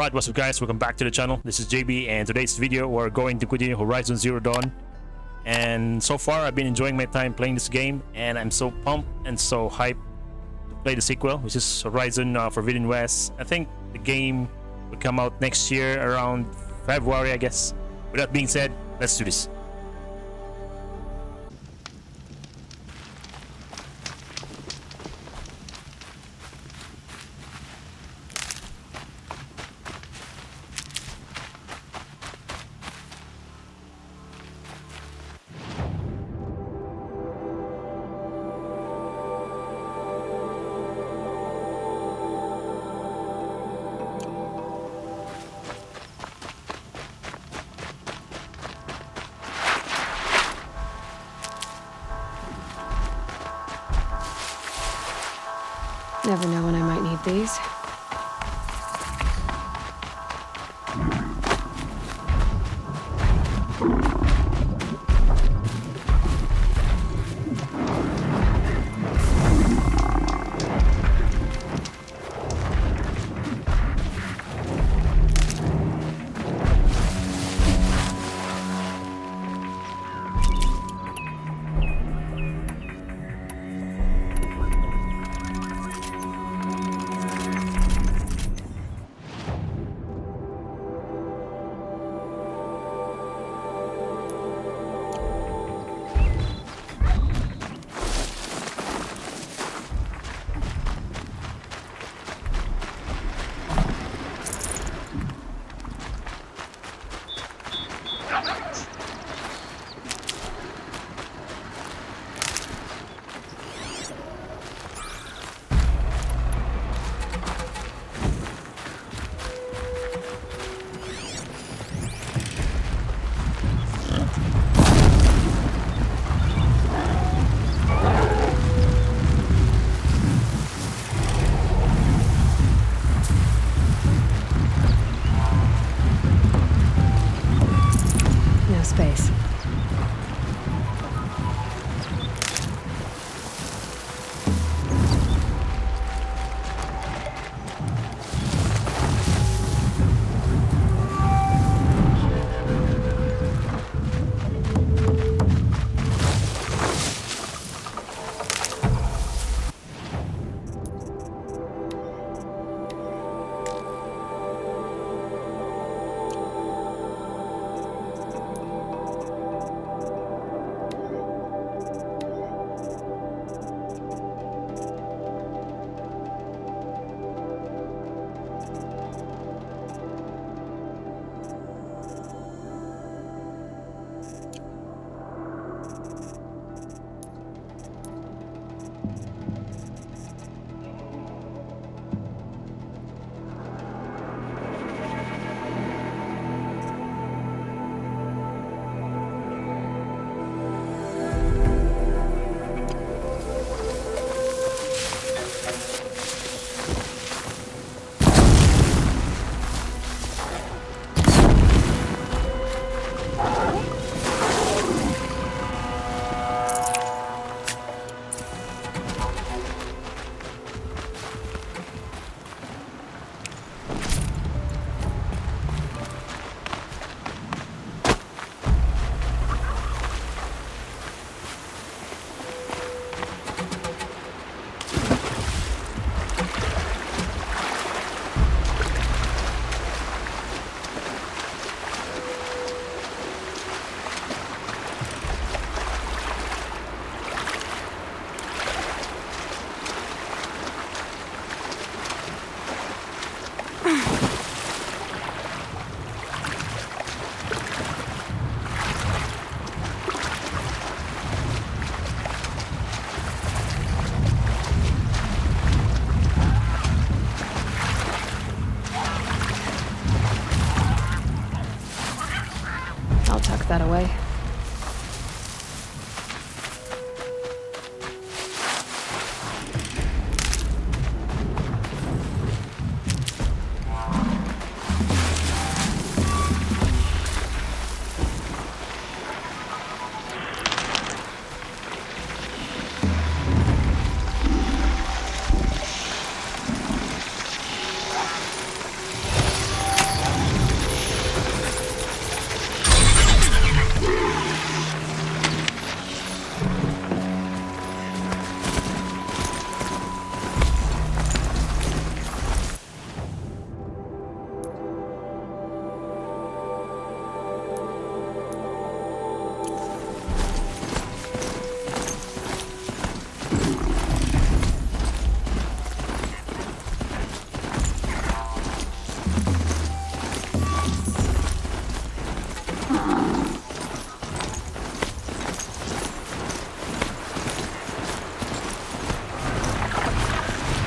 Alright, what's up guys, welcome back to the channel. This is JB, and today's video we're going to continue Horizon Zero Dawn. And so far I've been enjoying my time playing this game, and I'm so pumped and so hyped to play the sequel, which is Horizon Forbidden West. I think the game will come out next year around February, I guess. With that being said, let's do this. Never know when I might need these.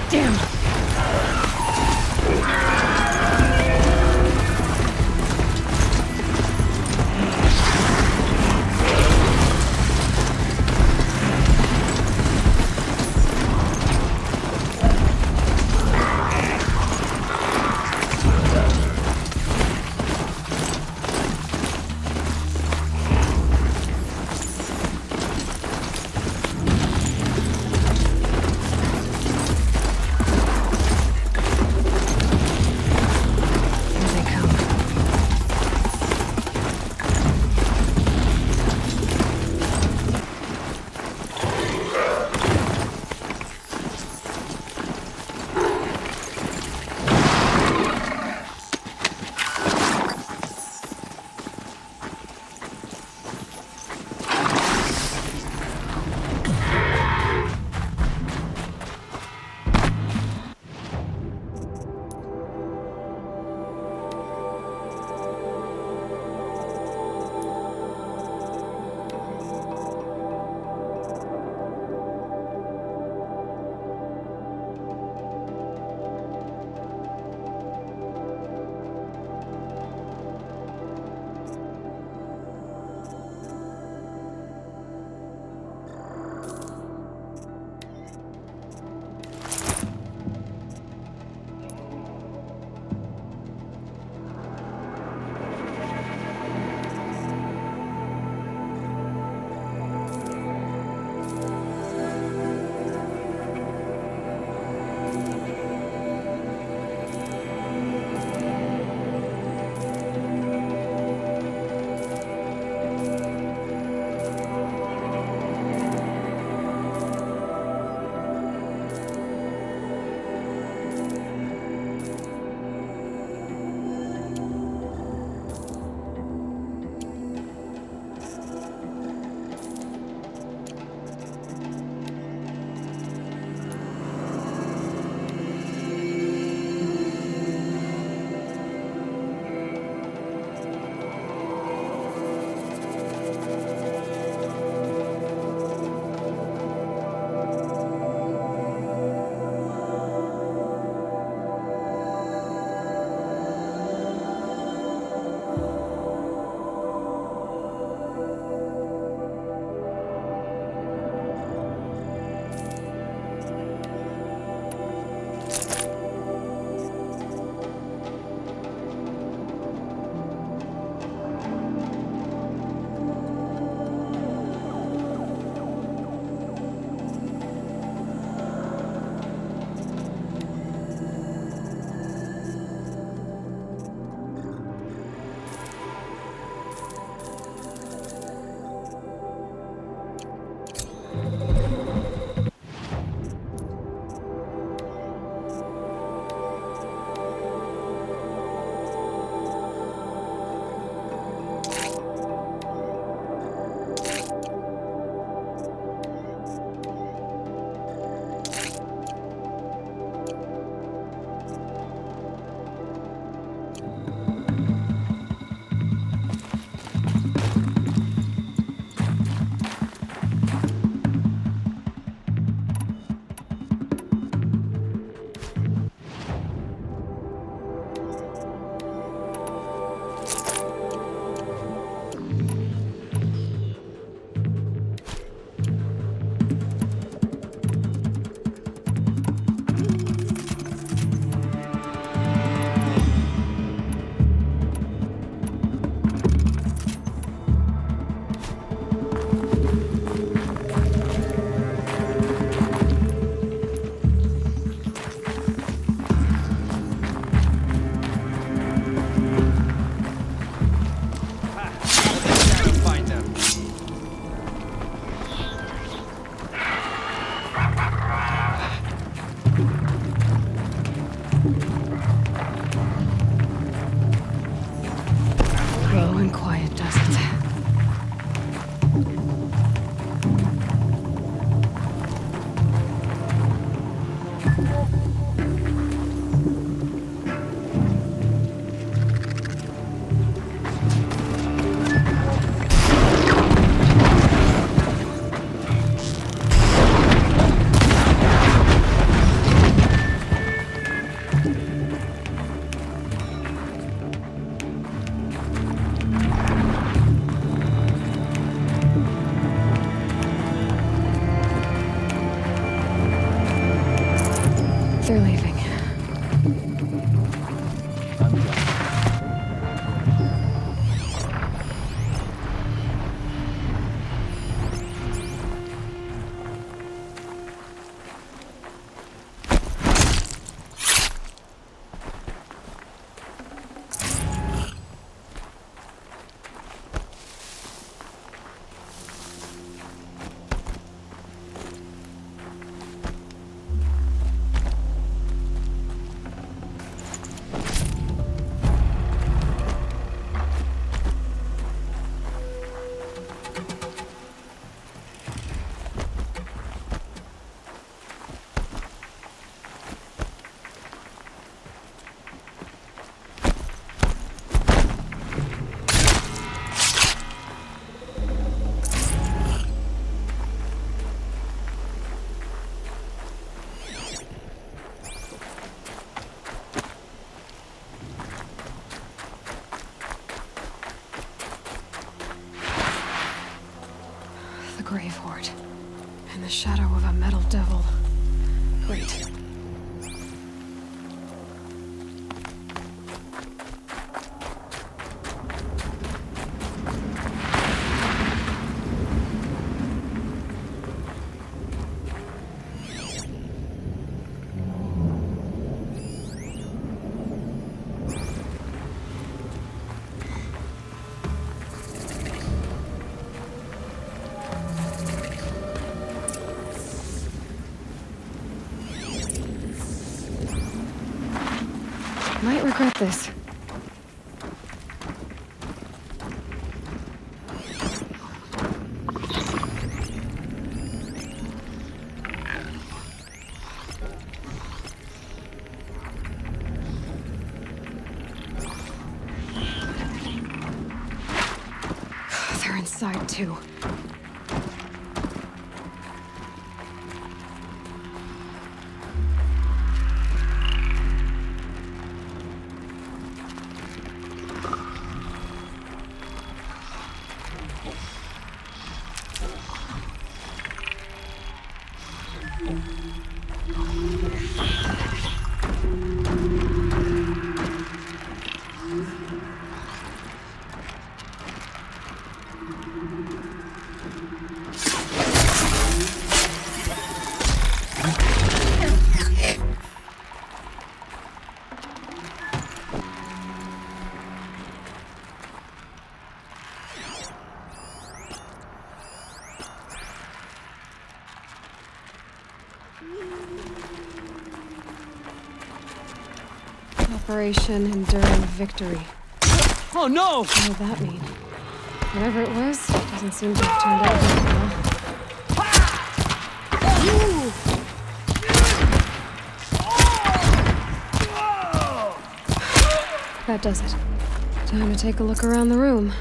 Damn. they're leaving. Grave Horde. In the shadow of a metal devil. Great. Might regret this. They're inside too. Operation Enduring Victory. Oh no! What did that mean? Whatever it was, doesn't seem to have turned out very well. That does it. Time to take a look around the room.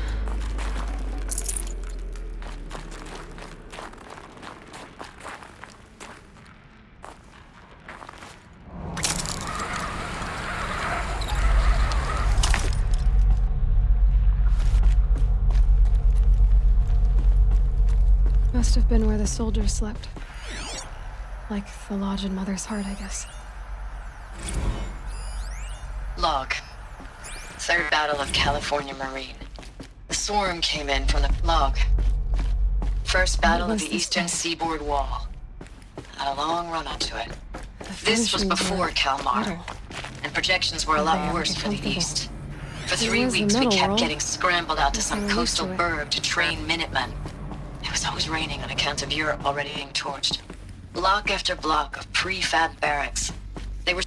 Must have been where the soldiers slept. Like the lodge in Mother's Heart, I guess. Log. Third Battle of California Marine. The swarm came in from the log. First battle of the eastern seaboard wall. Had a long run up to it. This was before Kalmar, and projections were a lot worse for the east. For 3 weeks we kept getting scrambled out to some coastal burg to train Minutemen. It was always raining on account of Europe already being torched. Block after block of prefab barracks. They were...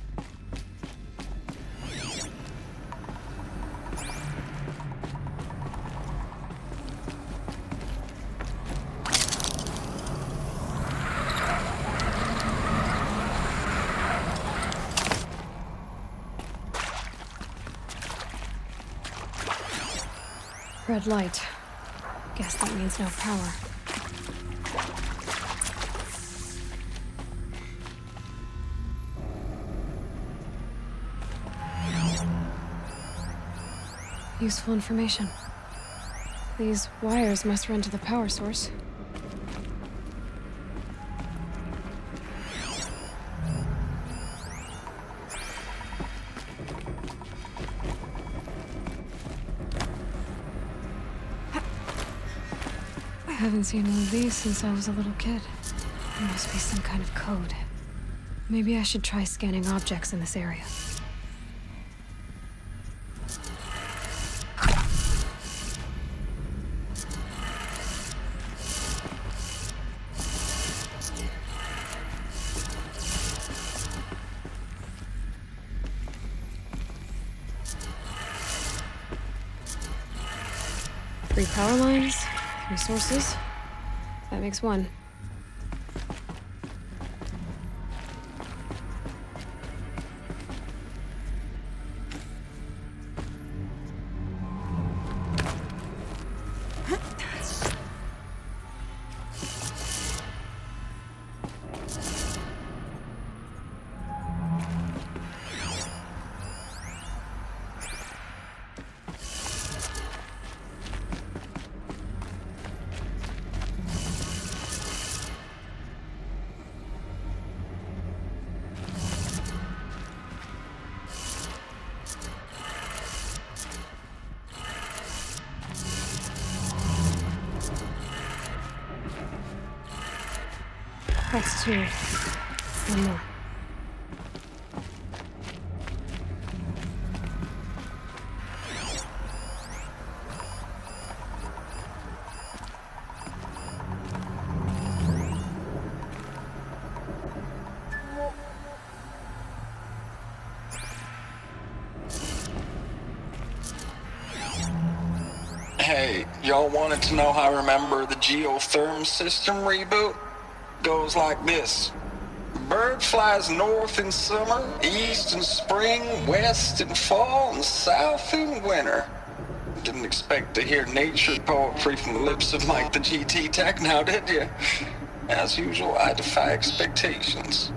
Red light. Guess that means no power. Useful information. These wires must run to the power source. haven't seen one of these since I was a little kid. There must be some kind of code. Maybe I should try scanning objects in this area. Three power lines, 3 sources. That makes 1. That's 2. 1 more. Hey, y'all wanted to know how I remember the geotherm system reboot? Goes like this. Bird flies north in summer, east in spring, west in fall, and south in winter. Didn't expect to hear nature poetry from the lips of Mike the GT Tech now, did you? As usual, I defy expectations.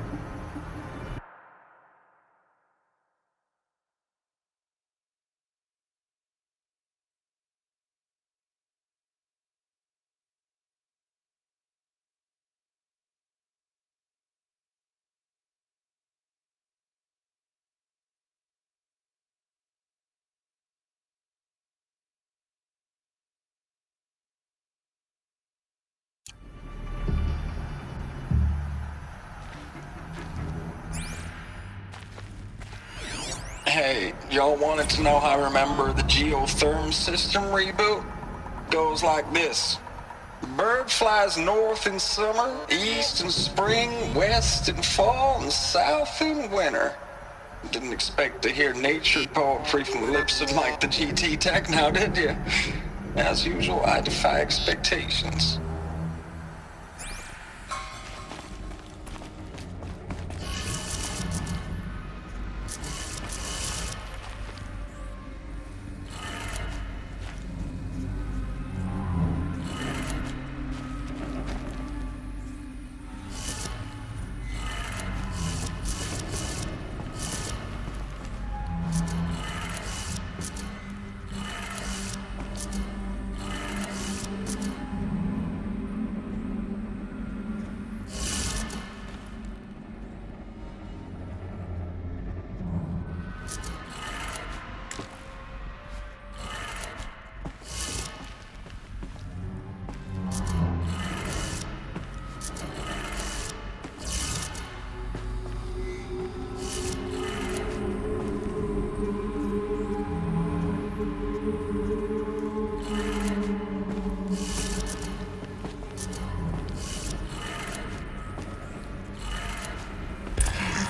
Hey, y'all wanted to know how I remember the geotherm system reboot? Goes like this. Bird flies north in summer, east in spring, west in fall, and south in winter. Didn't expect to hear nature poetry from the lips of Mike the GT Tech now, did you? As usual, I defy expectations.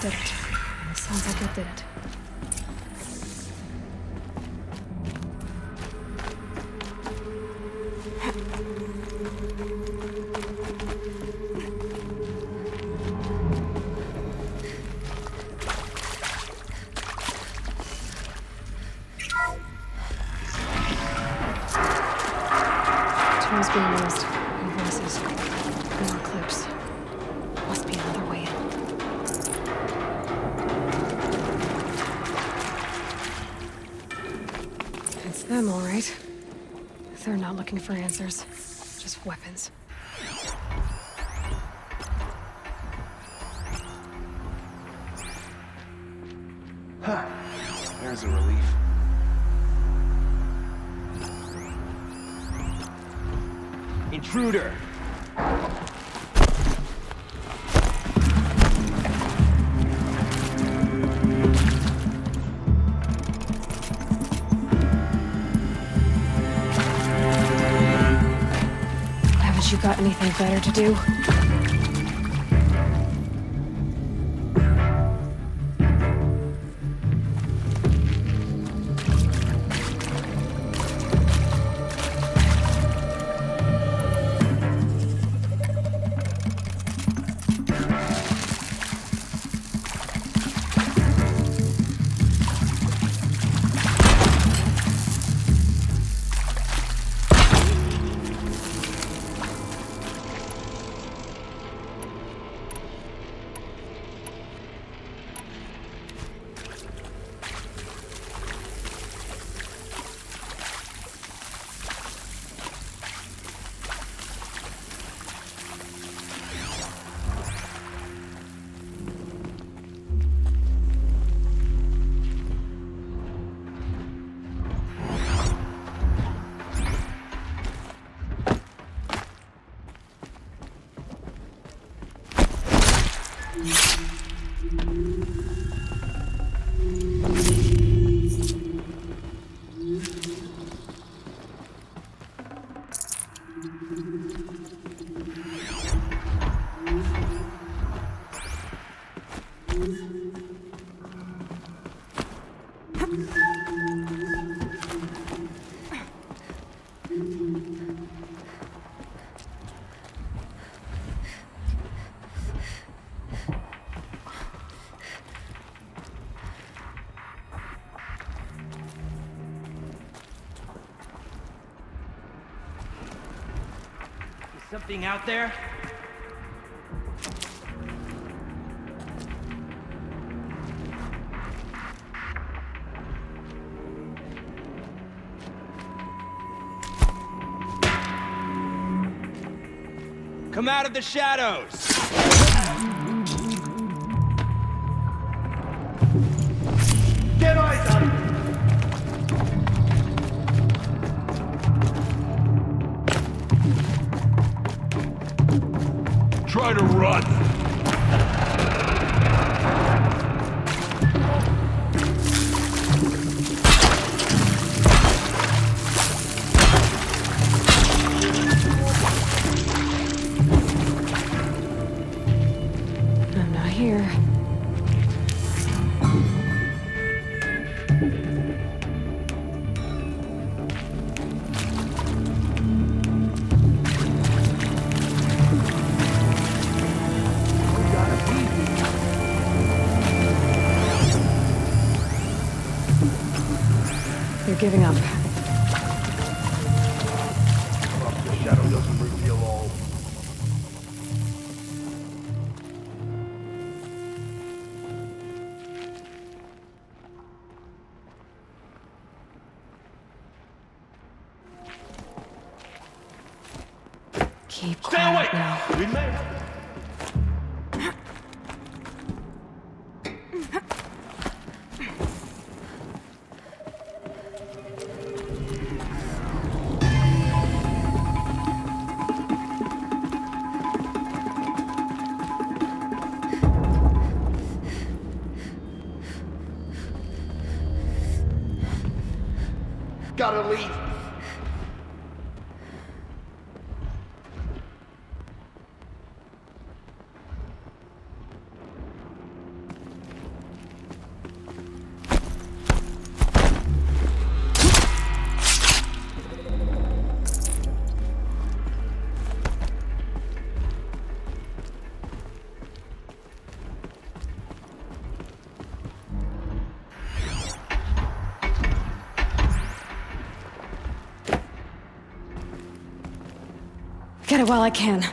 Did it. Sounds like it did it. Tools being used. And voices. More clips. Must be another way in. It's them, all right. They're not looking for answers, just weapons. Huh. There's a relief. intruder. Haven't you got anything better to do? Something out there? Come out of the shadows! Get eyes on him! Try to run! I'm not here. You're giving up. The shadow doesn't reveal all. Keep Stay quiet away! now. We may. Gotta leave. Get it while I can.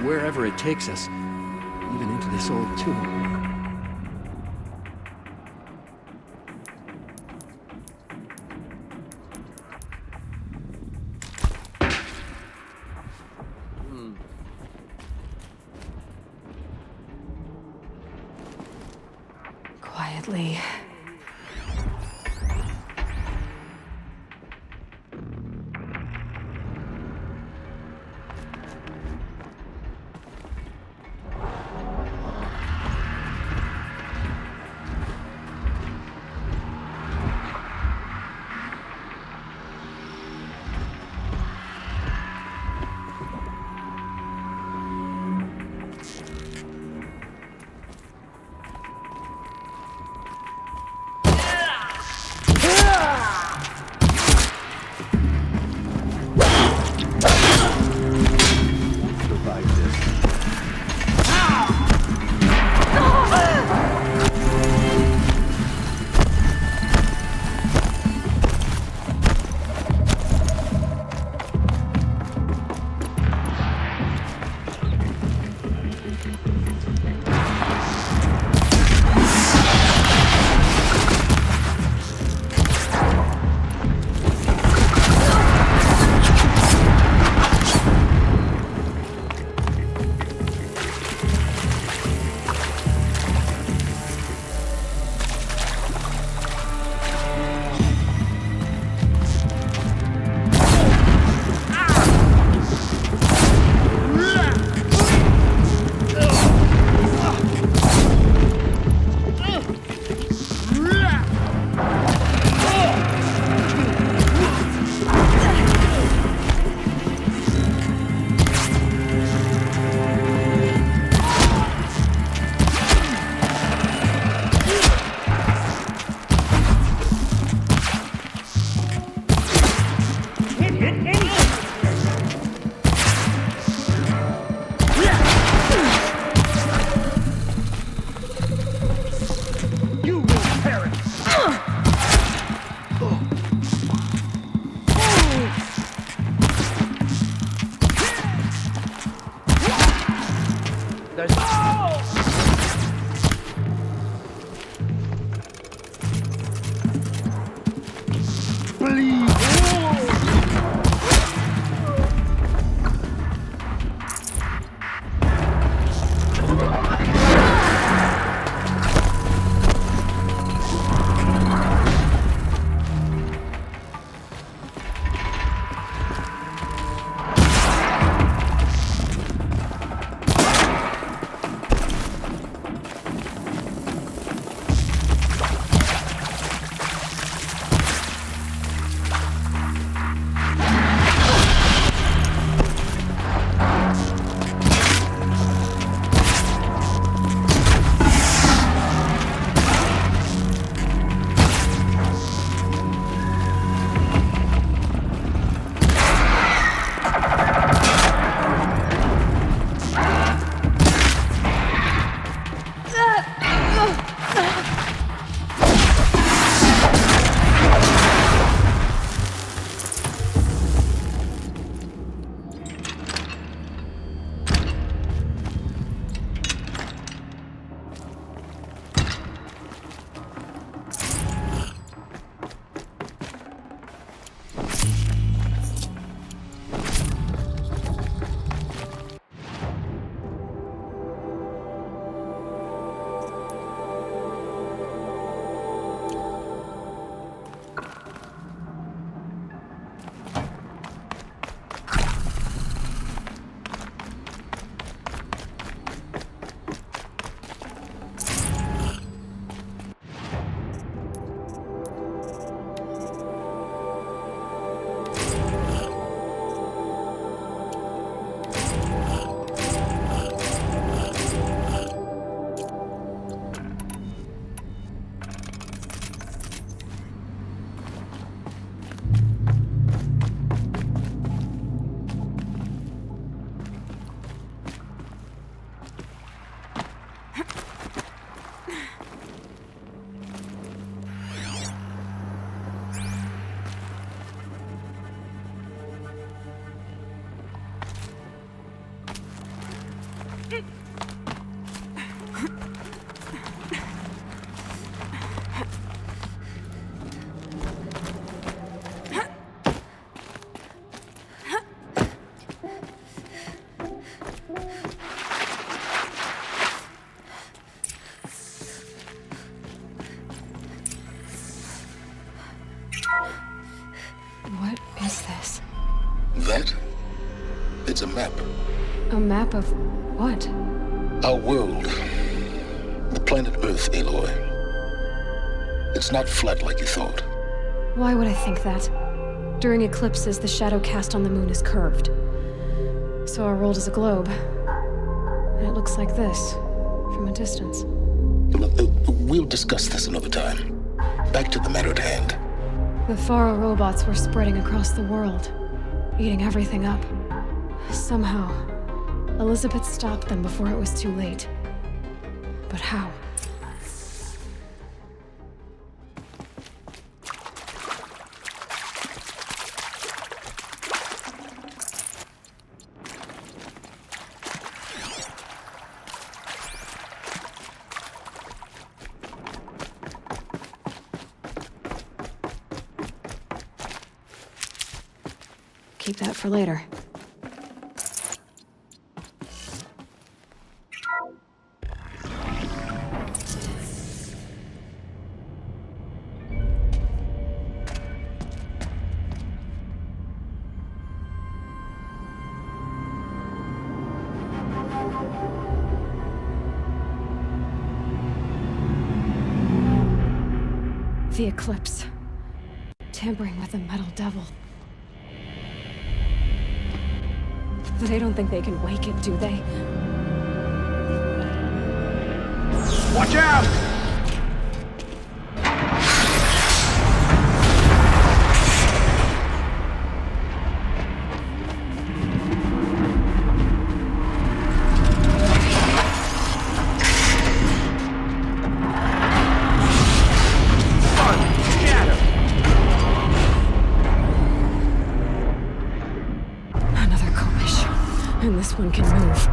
wherever it takes us, even into this old tomb. Quietly. It's a map. A map of what? Our world. The planet Earth, Aloy. It's not flat like you thought. Why would I think that? During eclipses, the shadow cast on the moon is curved. So our world is a globe. And it looks like this, from a distance. We'll discuss this another time. Back to the matter at hand. The Faro robots were spreading across the world, eating everything up. Somehow, Elizabeth stopped them before it was too late. But how? Keep that for later. The eclipse. Tampering with the metal devil. They don't think they can wake it, do they? Watch out! Another Komish. And this one can move.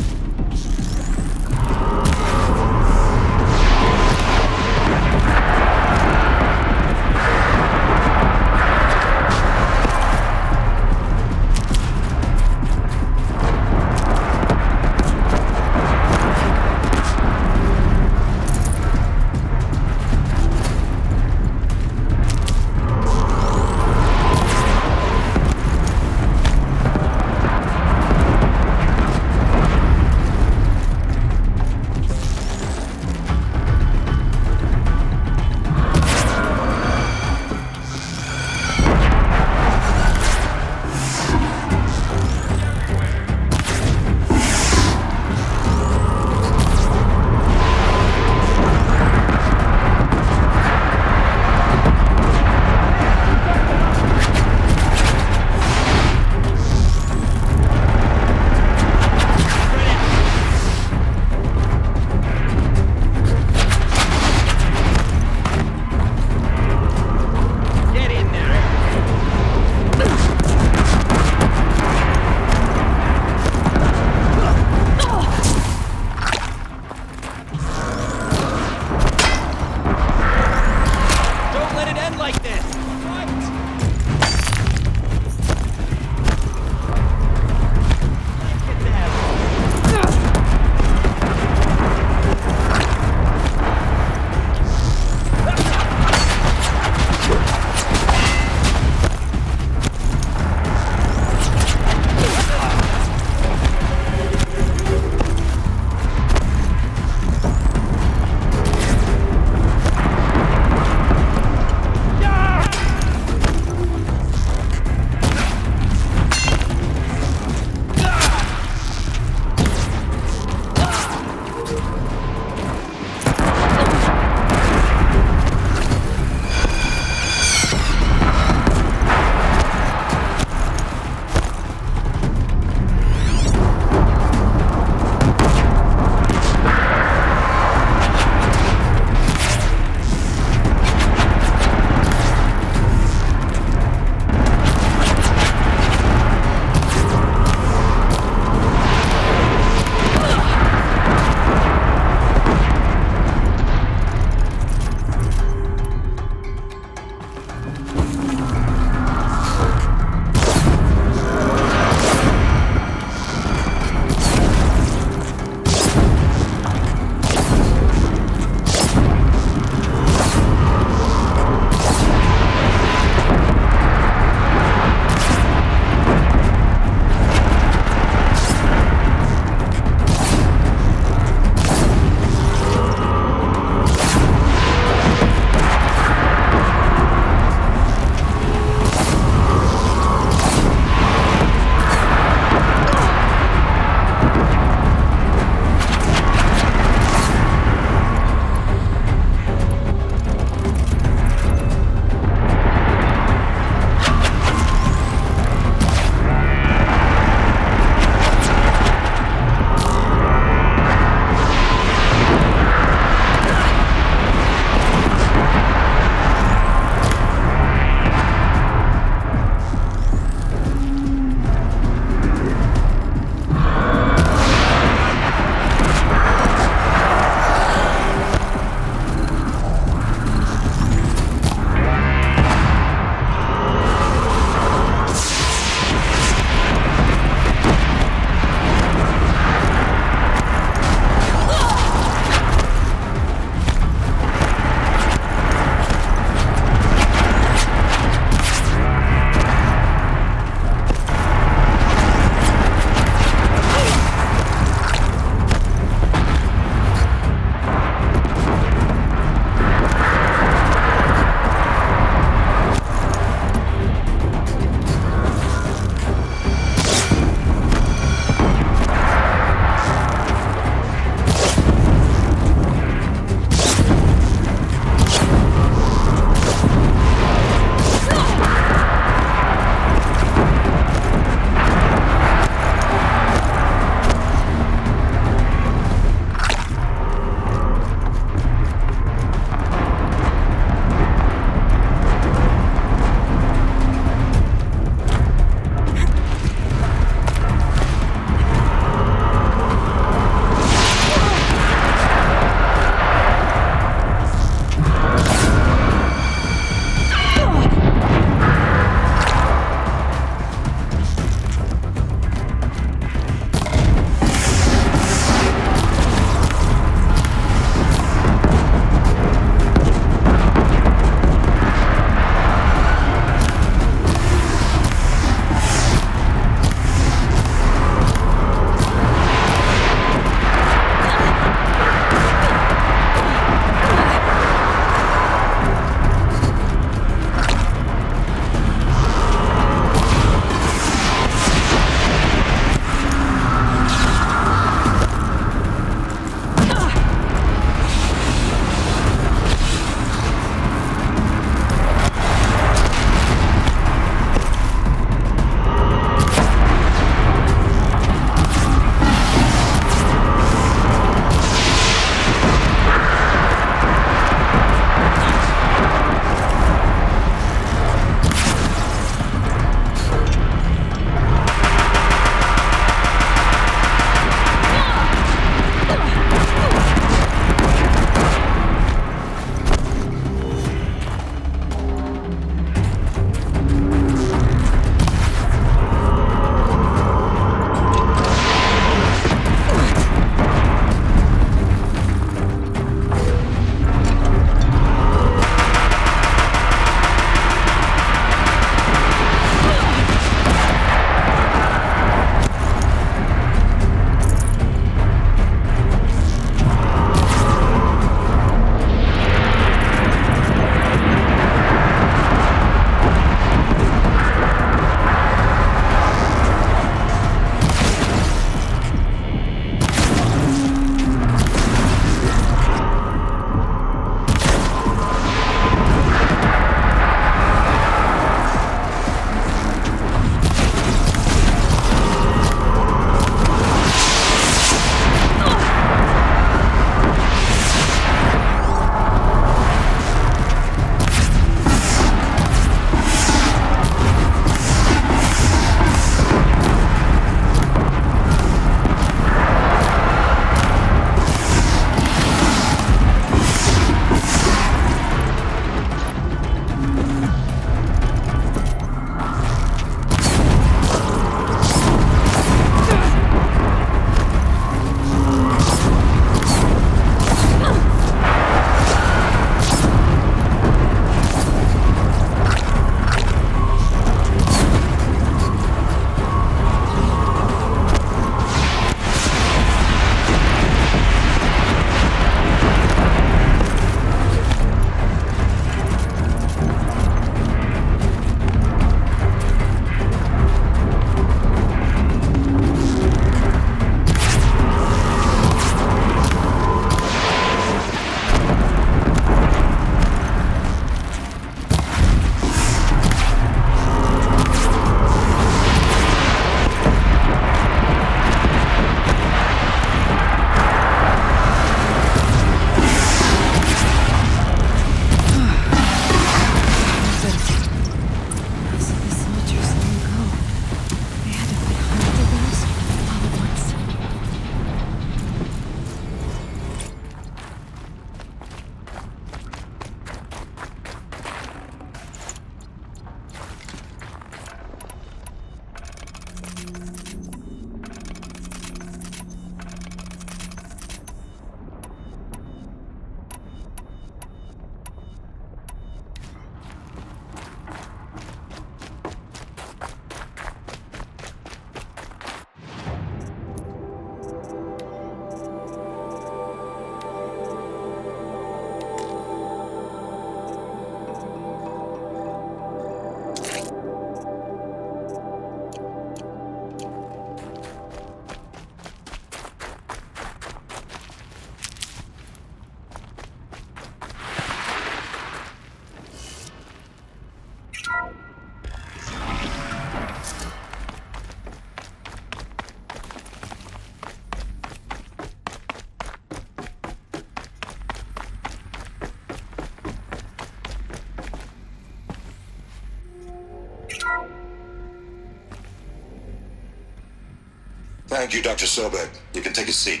Thank you, Dr. Sobek. You can take a seat.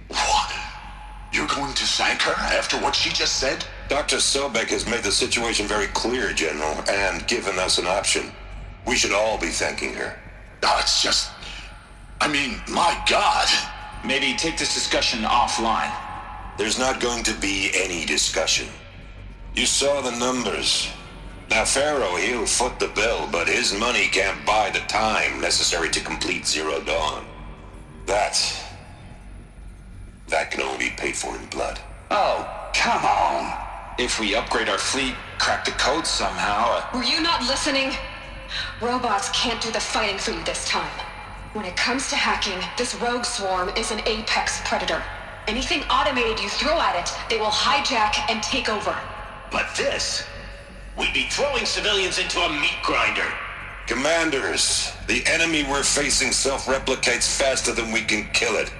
What? You're going to thank her after what she just said? Dr. Sobek has made the situation very clear, General, and given us an option. We should all be thanking her. Oh, it's just... I mean, my God. Maybe take this discussion offline. There's not going to be any discussion. You saw the numbers. Now, Pharaoh, he'll foot the bill, but his money can't buy the time necessary to complete Zero Dawn. That can only be paid for in blood. Oh, come on. If we upgrade our fleet, crack the code somehow... Were you not listening? Robots can't do the fighting for you this time. When it comes to hacking, this rogue swarm is an apex predator. Anything automated you throw at it, they will hijack and take over. But this... We'd be throwing civilians into a meat grinder. Commanders, the enemy we're facing self-replicates faster than we can kill it.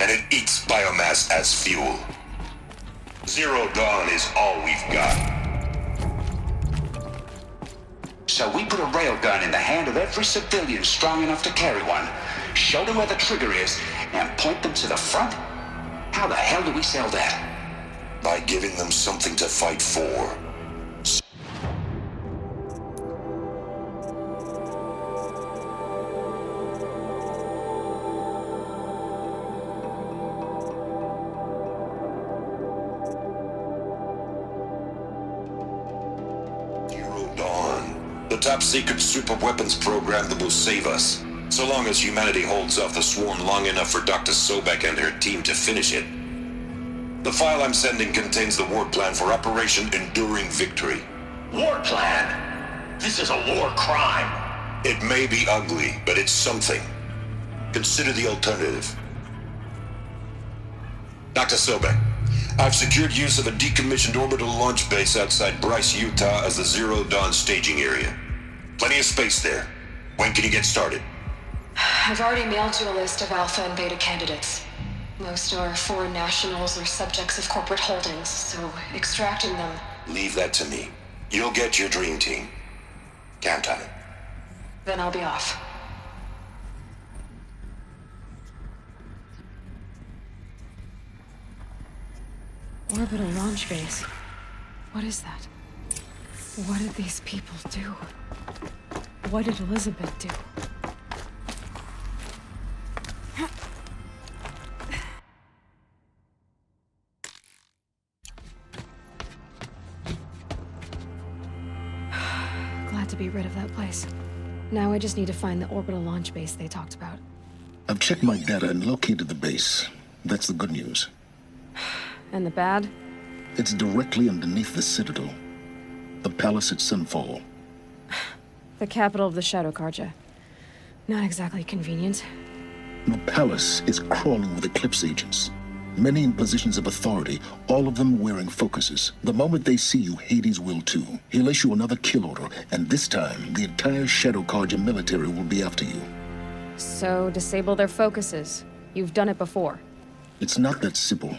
And it eats biomass as fuel. Zero Dawn is all we've got. So we put a railgun in the hand of every civilian strong enough to carry one, show them where the trigger is, and point them to the front? How the hell do we sell that? By giving them something to fight for. The top-secret super-weapons program that will save us, so long as humanity holds off the swarm long enough for Dr. Sobek and her team to finish it. The file I'm sending contains the war plan for Operation Enduring Victory. War plan? This is a war crime. It may be ugly, but it's something. Consider the alternative. Dr. Sobek, I've secured use of a decommissioned orbital launch base outside Bryce, Utah as the Zero Dawn staging area. Plenty of space there. When can you get started? I've already mailed you a list of alpha and beta candidates. Most are foreign nationals or subjects of corporate holdings, so extracting them... Leave that to me. You'll get your dream team. Count on it. Then I'll be off. Orbital launch base. What is that? What did these people do? What did Elizabeth do? Glad to be rid of that place. Now I just need to find the orbital launch base they talked about. I've checked my data and located the base. That's the good news. And the bad? It's directly underneath the Citadel. The palace at Sunfall. The capital of the Shadow Carja. Not exactly convenient. The palace is crawling with Eclipse agents. Many in positions of authority, all of them wearing focuses. The moment they see you, Hades will too. He'll issue another kill order, and this time, the entire Shadow Carja military will be after you. So, disable their focuses. You've done it before. It's not that simple.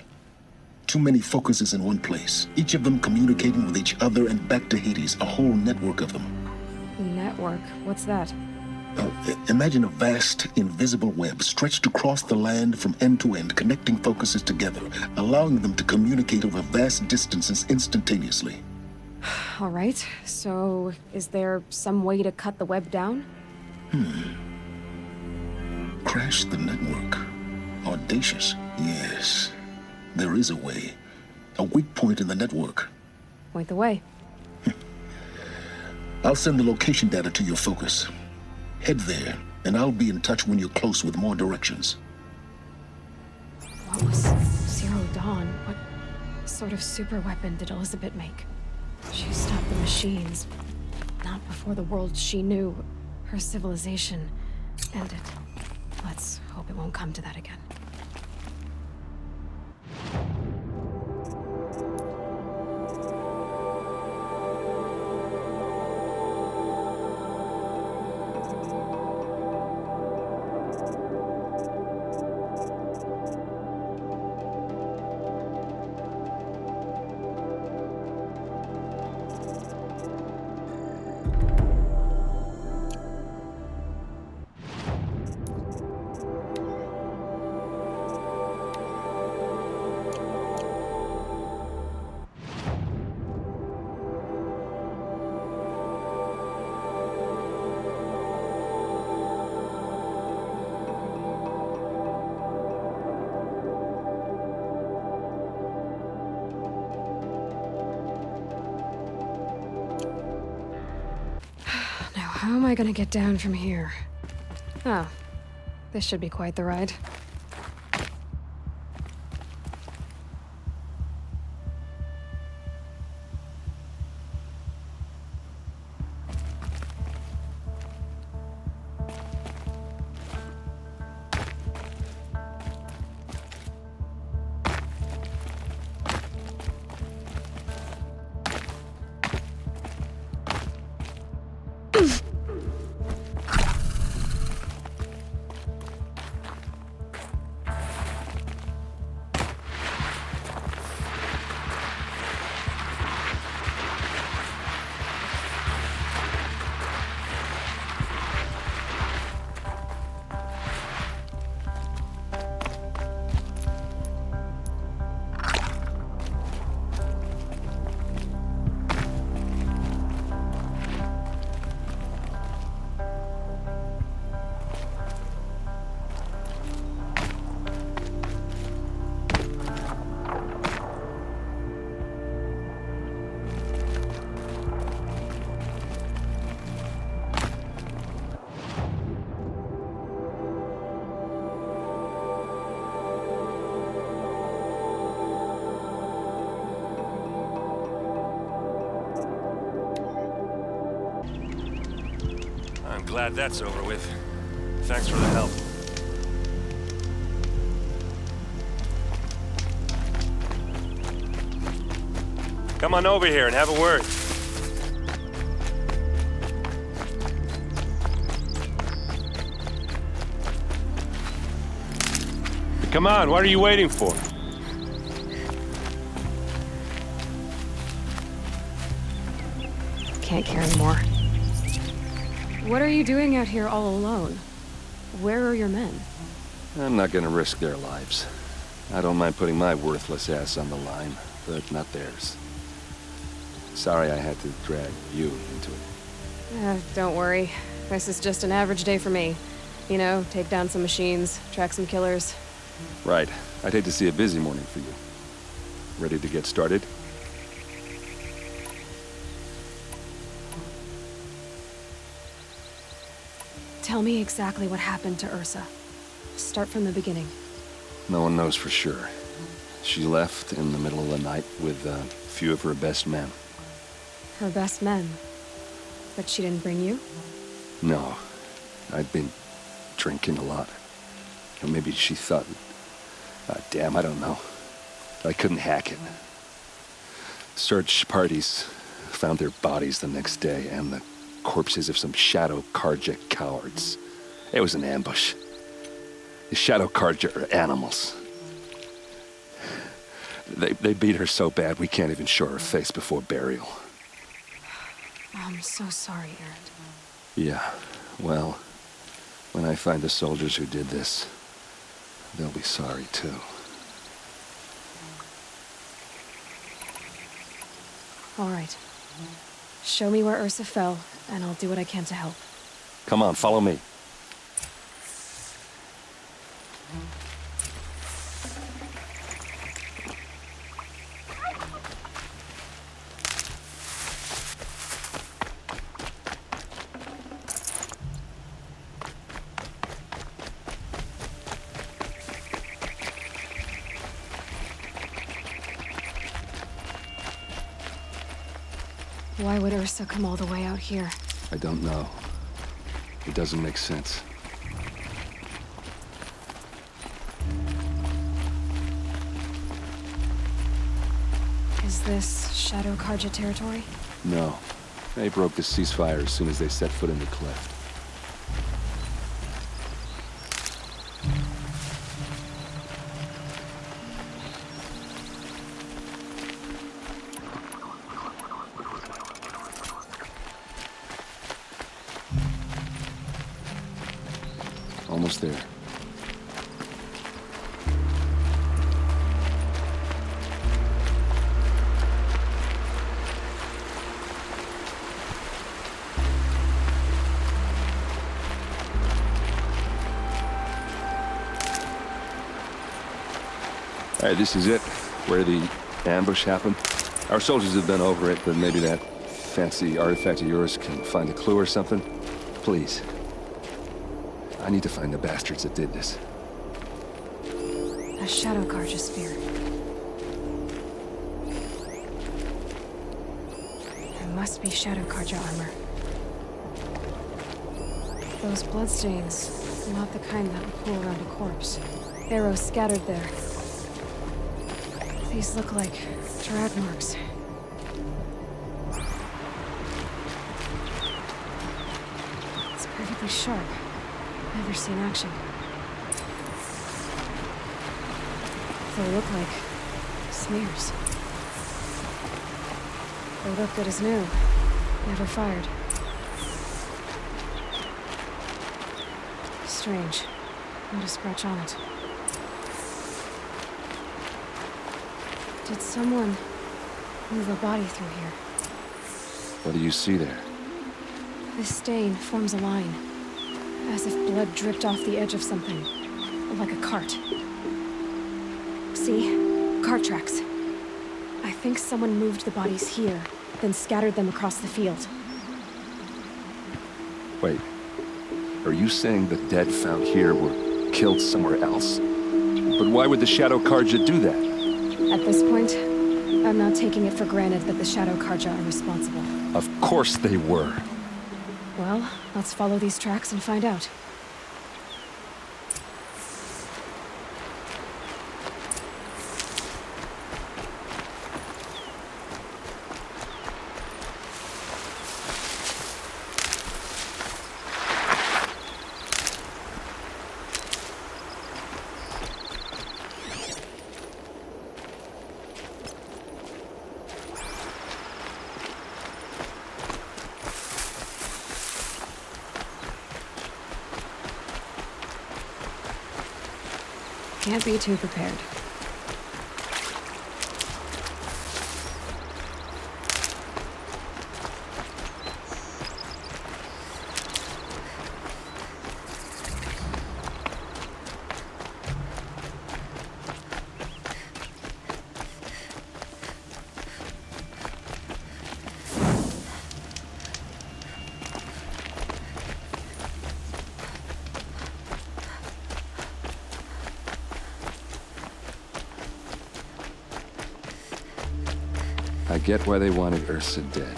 Too many focuses in one place, each of them communicating with each other and back to Hades, a whole network of them. Network? What's that? Imagine a vast, invisible web stretched across the land from end to end, connecting focuses together, allowing them to communicate over vast distances instantaneously. All right, so is there some way to cut the web down? Crash the network. Audacious. Yes. There is a way. A weak point in the network. Point the way. I'll send the location data to your focus. Head there, and I'll be in touch when you're close with more directions. What was Zero Dawn? What sort of super weapon did Elizabeth make? She stopped the machines. Not before the world she knew, her civilization, ended. Let's hope it won't come to that again. how am I gonna get down from here? Oh, this should be quite the ride. I'm glad that's over with. Thanks for the help. Come on over here and have a word. Come on, what are you waiting for? Can't carry more. What are you doing out here all alone? Where are your men? I'm not gonna risk their lives. I don't mind putting my worthless ass on the line, but not theirs. Sorry I had to drag you into it. Don't worry. This is just an average day for me. You know, take down some machines, track some killers. Right. I'd hate to see a busy morning for you. Ready to get started? Tell me exactly what happened to Ursa. Start from the beginning. No one knows for sure. She left in the middle of the night with a few of her best men. Her best men? But she didn't bring you? No. I'd been drinking a lot. Or maybe she thought... damn, I don't know. I couldn't hack it. Search parties found their bodies the next day, and the corpses of some Shadow Karja cowards. It was an ambush. The Shadow Karja are animals. They beat her so bad we can't even show her face before burial. I'm so sorry, Erend. Yeah, well, when I find the soldiers who did this, they'll be sorry too. All right. Show me where Ursa fell, and I'll do what I can to help. Come on, follow me. Why would Ursa come all the way out here? I don't know. It doesn't make sense. Is this Shadow Karja territory? No. They broke the ceasefire as soon as they set foot in the cleft. Almost there. All right, this is it, where the ambush happened. Our soldiers have been over it, but maybe that fancy artifact of yours can find a clue or something. Please. I need to find the bastards that did this. A Shadow Karja spear. There must be Shadow Karja armor. Those bloodstains, not the kind that would pool around a corpse. Arrows scattered there. These look like drag marks. It's perfectly sharp. Never seen action. They look like smears. They look good as new. Never fired. Strange. Not a scratch on it. Did someone move a body through here? What do you see there? This stain forms a line. As if blood dripped off the edge of something. Like a cart. See? Cart tracks. I think someone moved the bodies here, then scattered them across the field. Wait. Are you saying the dead found here were killed somewhere else? But why would the Shadow Karja do that? At this point, I'm not taking it for granted that the Shadow Karja are responsible. Of course they were. Well, let's follow these tracks and find out. Can't be too prepared. I get why they wanted Ursa dead.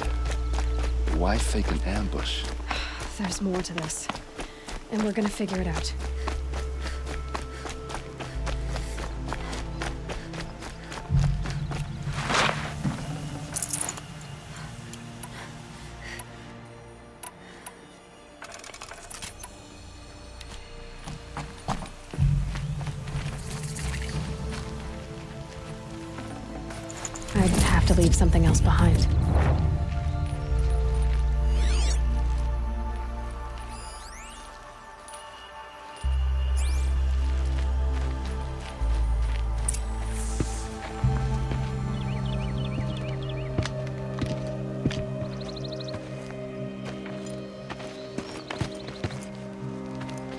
Why fake an ambush? There's more to this. And we're gonna figure it out. I'd have to leave something else behind.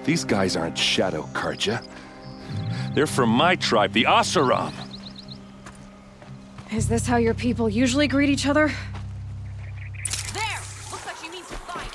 These guys aren't Shadow Karja. They're from my tribe, the Asaram. Is this how your people usually greet each other? There! Looks like she means to fight.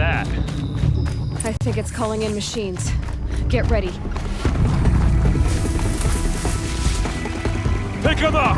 that? I think it's calling in machines. Get ready. Pick him up!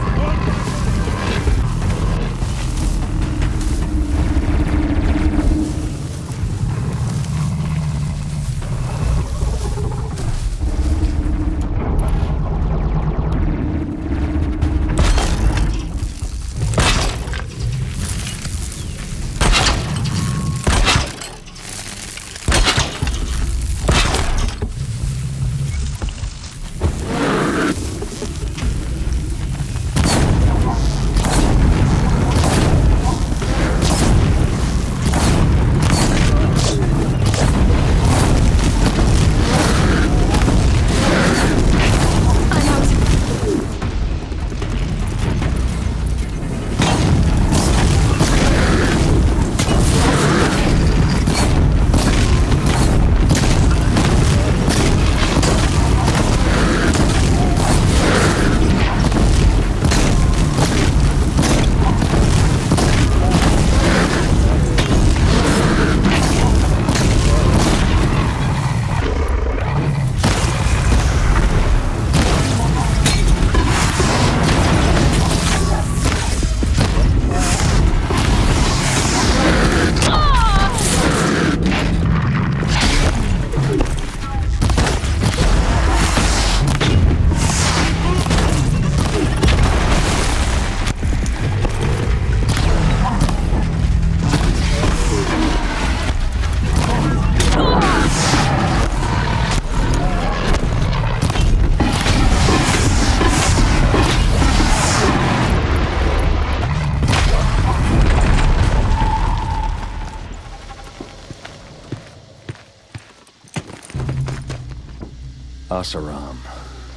Asaram,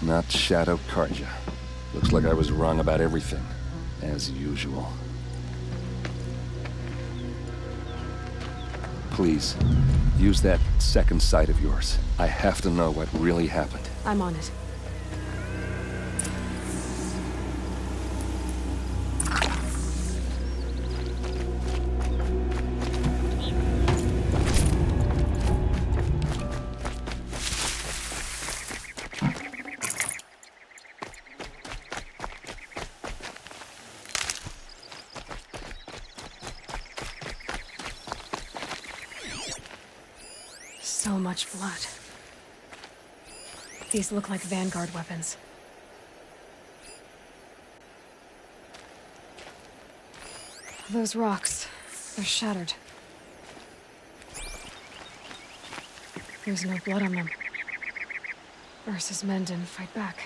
not Shadow Karja. Looks like I was wrong about everything, as usual. Please, use that second sight of yours. I have to know what really happened. I'm on it. So much blood. These look like Vanguard weapons. Those rocks, they're shattered. There's no blood on them. Ursa's men didn't fight back.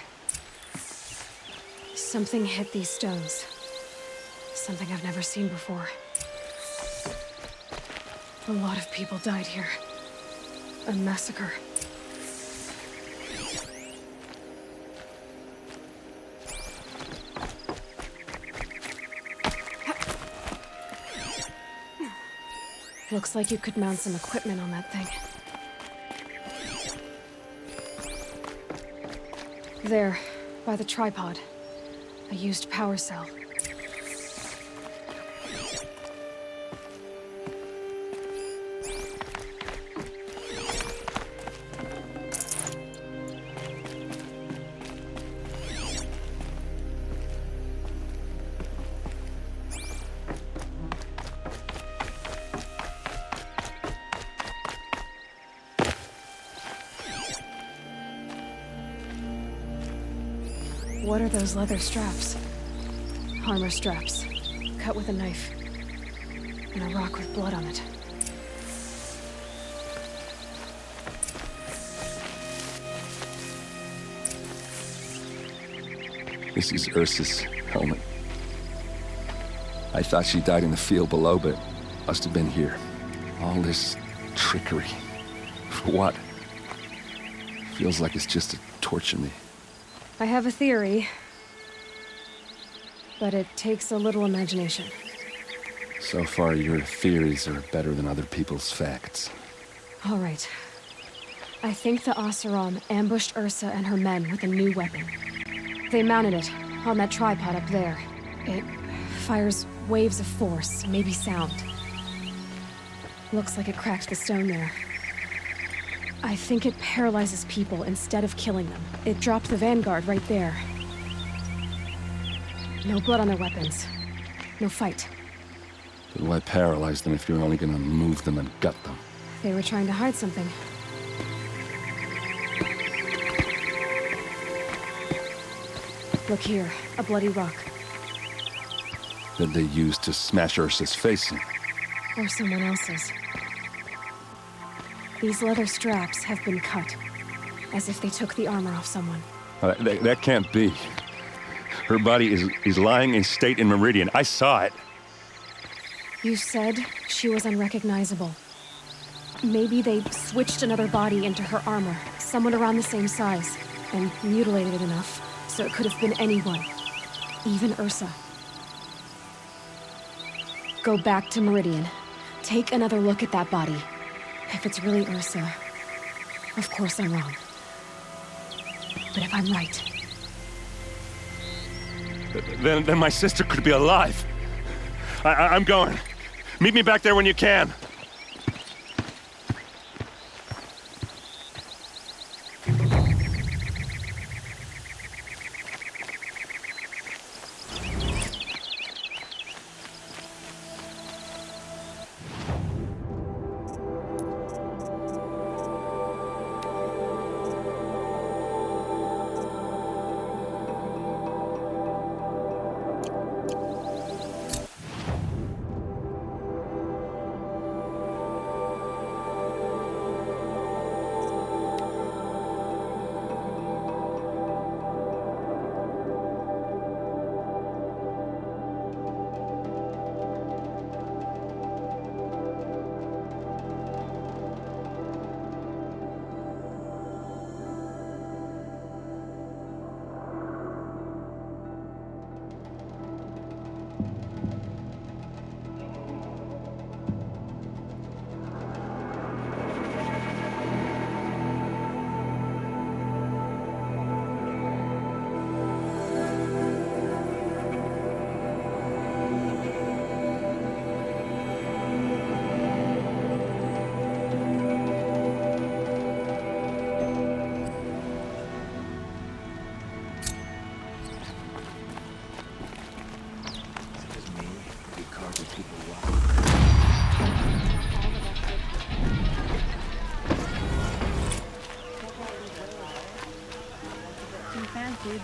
Something hit these stones. Something I've never seen before. A lot of people died here. A massacre. Looks like you could mount some equipment on that thing. There, by the tripod. A used power cell. What are those leather straps? Armor straps, cut with a knife. And a rock with blood on it. This is Ursa's helmet. I thought she died in the field below, but must have been here. All this trickery. For what? Feels like it's just to torture me. I have a theory, but it takes a little imagination. So far, your theories are better than other people's facts. All right. I think the Oseram ambushed Ursa and her men with a new weapon. They mounted it on that tripod up there. It fires waves of force, maybe sound. Looks like it cracked the stone there. I think it paralyzes people instead of killing them. It dropped the Vanguard right there. No blood on their weapons. No fight. Then why paralyze them if you're only gonna move them and gut them? They were trying to hide something. Look here, a bloody rock. That they used to smash Ursa's face in. Or someone else's. These leather straps have been cut, as if they took the armor off someone. That can't be. Her body is lying in state in Meridian. I saw it. You said she was unrecognizable. Maybe they switched another body into her armor, someone around the same size, and mutilated it enough, so it could have been anyone. Even Ursa. Go back to Meridian. Take another look at that body. If it's really Ursa, of course I'm wrong. But if I'm right... Then my sister could be alive. I'm going. Meet me back there when you can.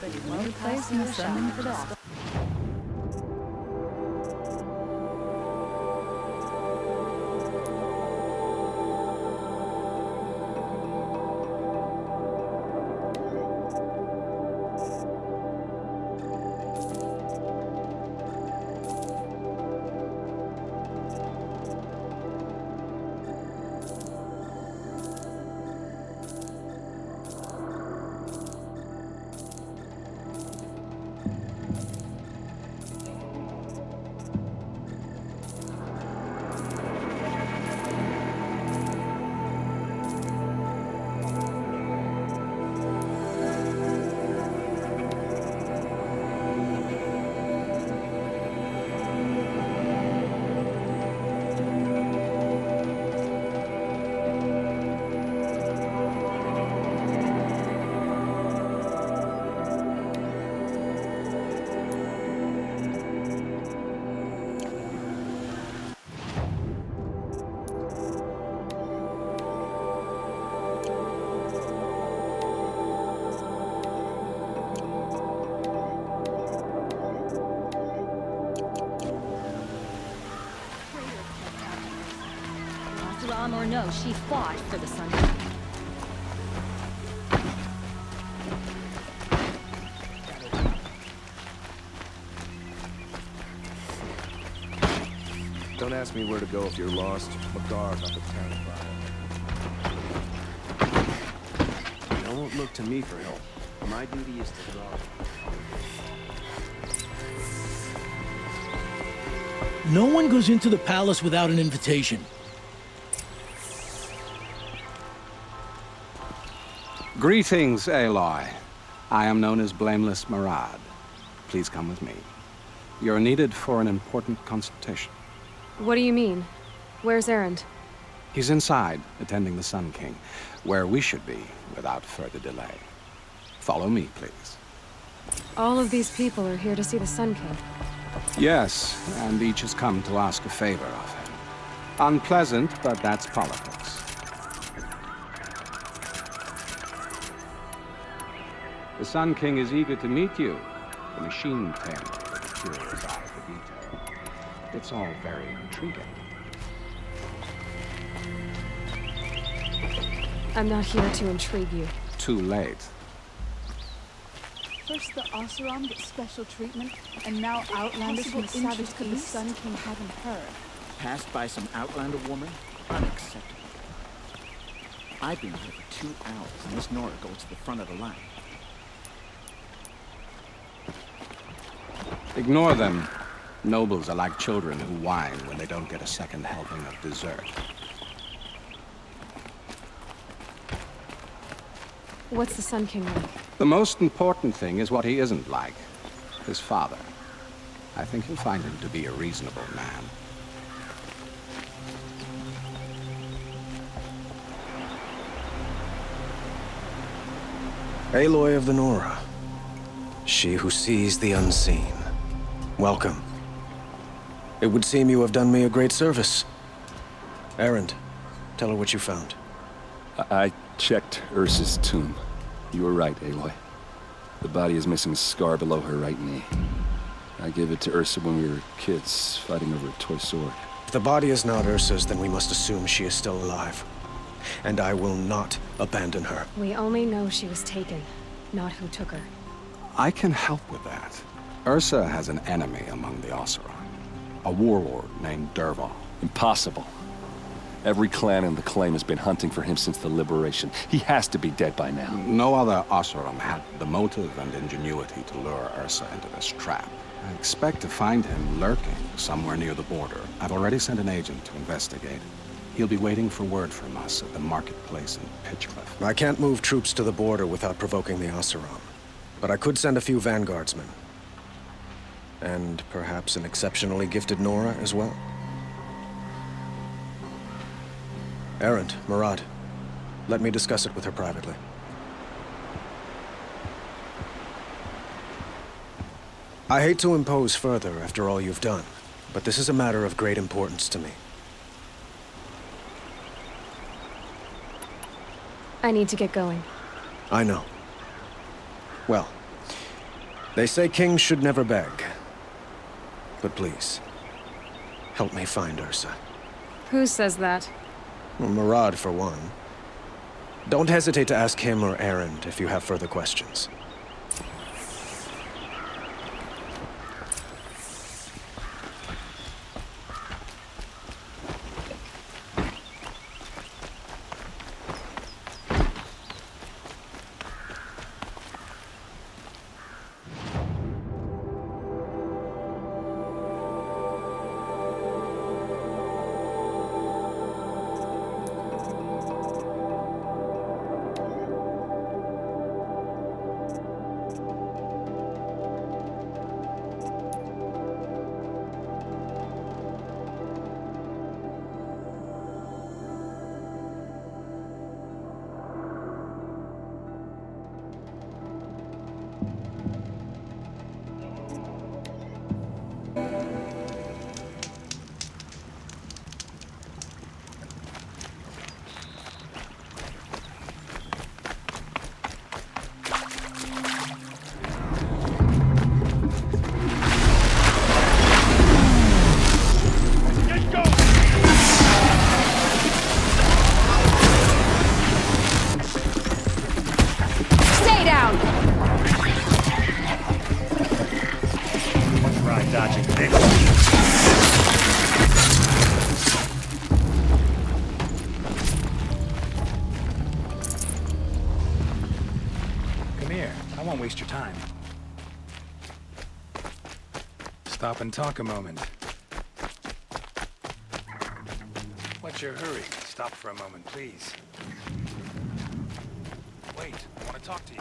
But he won't place in the sun for that. Or no, she fought for the sun. Don't ask me where to go if you're lost. McGar's up at town fire. Don't look to me for help. My duty is to guard. No one goes into the palace without an invitation. Greetings, Aloy. I am known as Blameless Marad. Please come with me. You're needed for an important consultation. What do you mean? Where's Erend? He's inside, attending the Sun King, where we should be without further delay. Follow me, please. All of these people are here to see the Sun King. Yes, and each has come to ask a favor of him. Unpleasant, but that's politics. The Sun King is eager to meet you. The machine tamer with a curious eye for detail. It's all very intriguing. I'm not here to intrigue you. Too late. First the Oseram gets special treatment, and now Outlanders from the Savage could the Sun King haven't heard. Passed by some Outlander woman? Unacceptable. I've been here for 2 hours, and this Nora goes to the front of the line. Ignore them. Nobles are like children who whine when they don't get a second helping of dessert. What's the Sun King like? The most important thing is what he isn't like. His father. I think you'll find him to be a reasonable man. Aloy of the Nora. She who sees the unseen. Welcome. It would seem you have done me a great service. Erend, tell her what you found. I checked Ursa's tomb. You were right, Aloy. The body is missing a scar below her right knee. I gave it to Ursa when we were kids, fighting over a toy sword. If the body is not Ursa's, then we must assume she is still alive. And I will not abandon her. We only know she was taken, not who took her. I can help with that. Ursa has an enemy among the Oseram. A warlord named Dervahl. Impossible. Every clan in the claim has been hunting for him since the liberation. He has to be dead by now. No other Oseram had the motive and ingenuity to lure Ursa into this trap. I expect to find him lurking somewhere near the border. I've already sent an agent to investigate. He'll be waiting for word from us at the marketplace in Pitchcliff. I can't move troops to the border without provoking the Oseram. But I could send a few vanguardsmen. And perhaps an exceptionally gifted Nora as well. Erend, Murad, let me discuss it with her privately. I hate to impose further after all you've done, but this is a matter of great importance to me. I need to get going. I know. Well, they say kings should never beg. But please, help me find Ursa. Who says that? Well, Murad, for one. Don't hesitate to ask him or Erend if you have further questions. Waste your time. Stop and talk a moment. What's your hurry? Stop for a moment, please. Wait, I want to talk to you.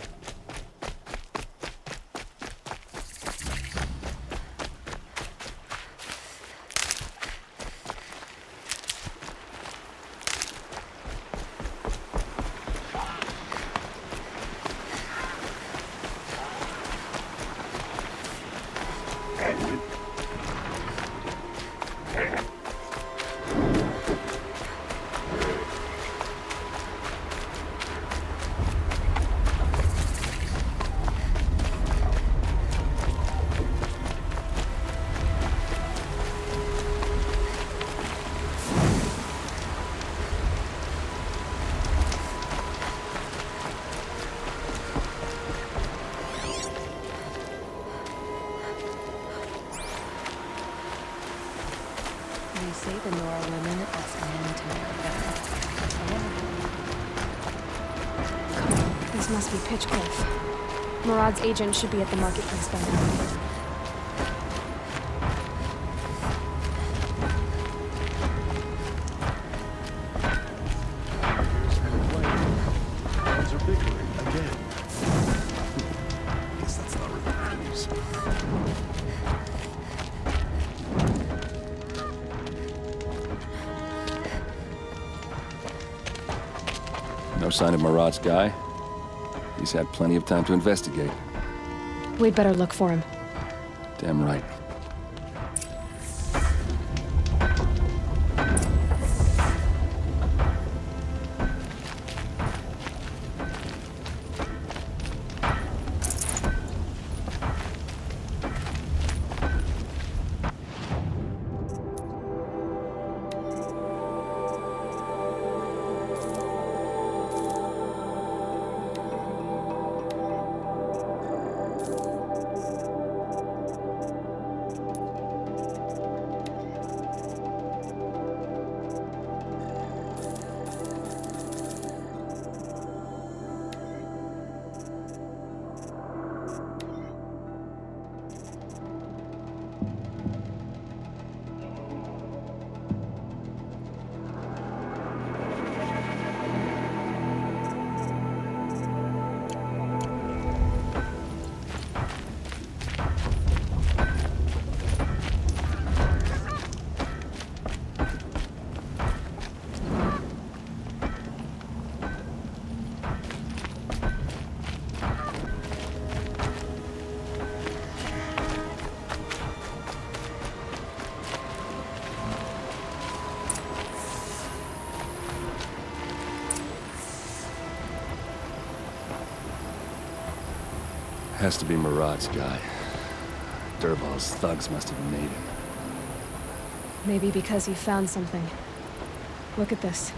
say the Nora women ask men to marry them. Come on, this must be Pitchcliff. Murad's agent should be at the marketplace by now. Guns are bickering again. Guess that's not really news. No sign of Murad's guy. He's had plenty of time to investigate. We'd better look for him. Damn right. Has to be Murad's guy. Durbal's thugs must have made him. Maybe because he found something. Look at this.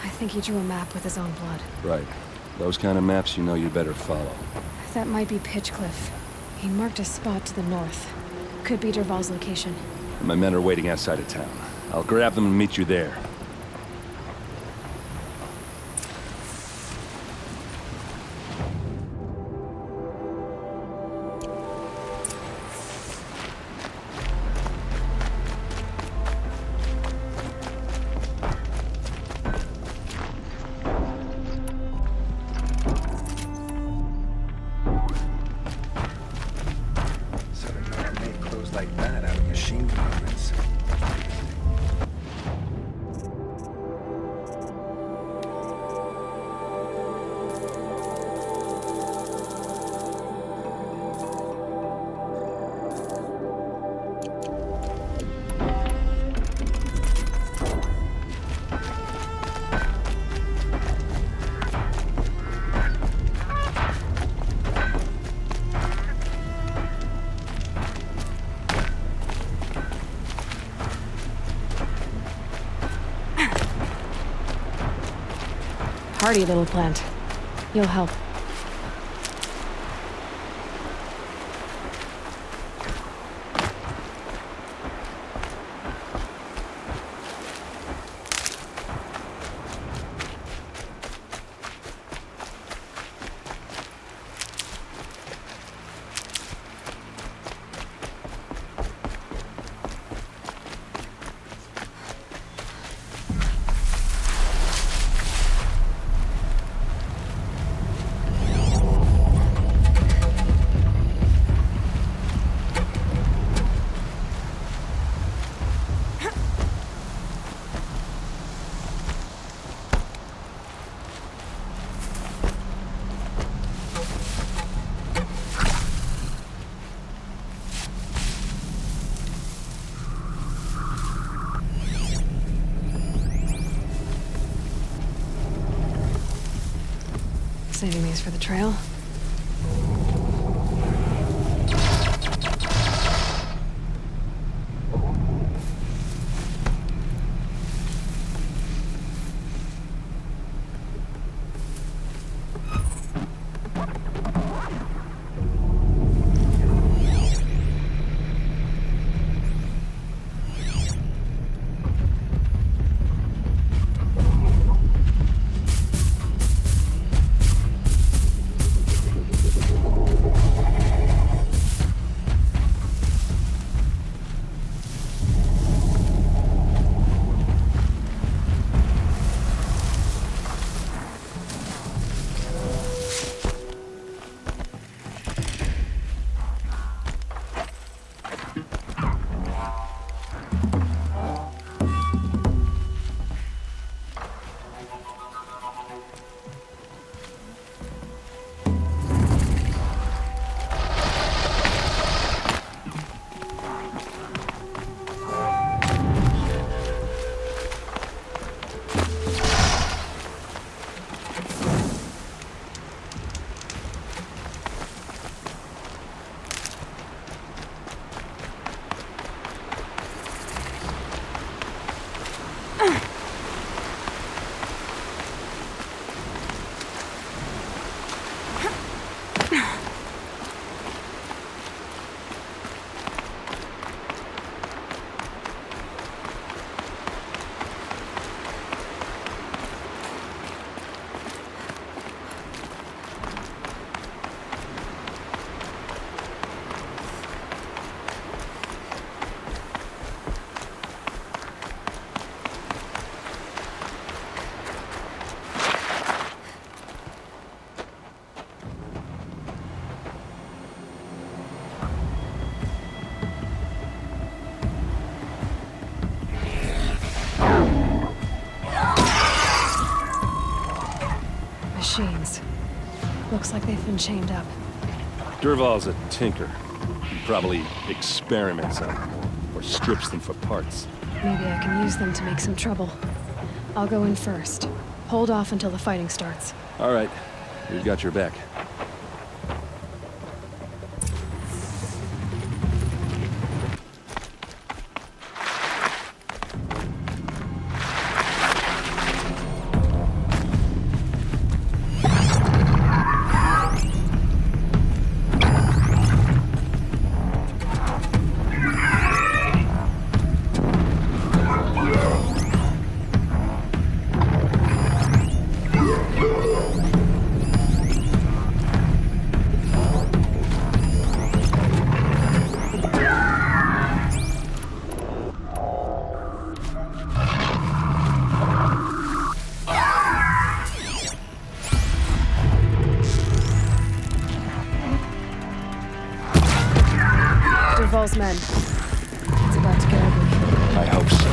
I think he drew a map with his own blood. Right. Those kind of maps you know you better follow. That might be Pitchcliff. He marked a spot to the north. Could be Durval's location. My men are waiting outside of town. I'll grab them and meet you there. Like that out of machine components. Hardy little plant. You'll help. Saving these for the trail. Looks like they've been chained up. Durval's a tinker. He probably experiments on them, or strips them for parts. Maybe I can use them to make some trouble. I'll go in first. Hold off until the fighting starts. All right, we've got your back. Durval's men. It's about to get ugly. I hope so.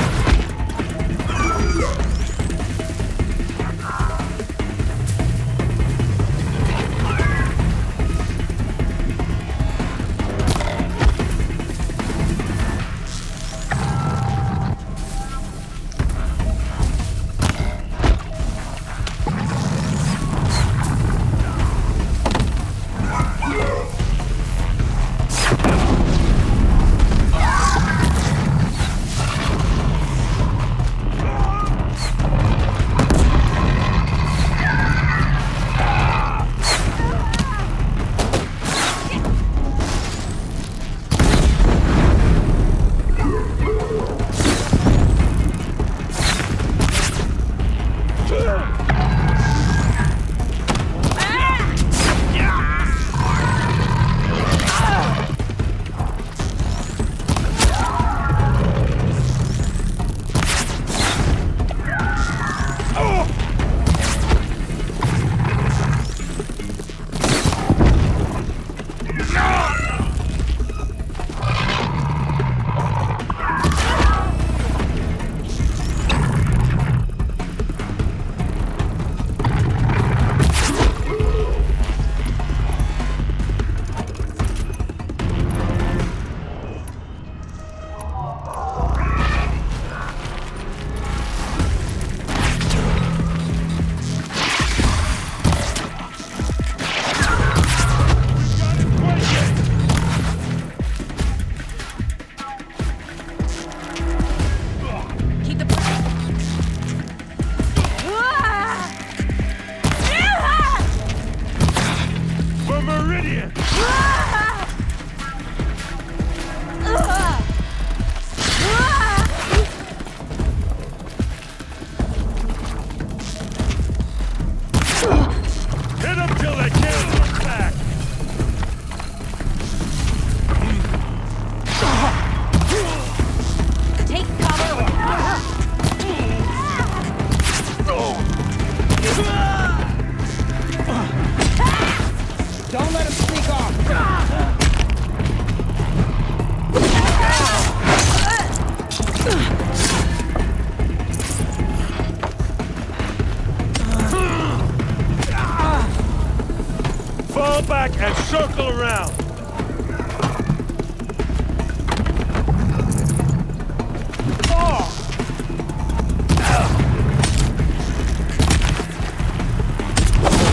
back and circle around.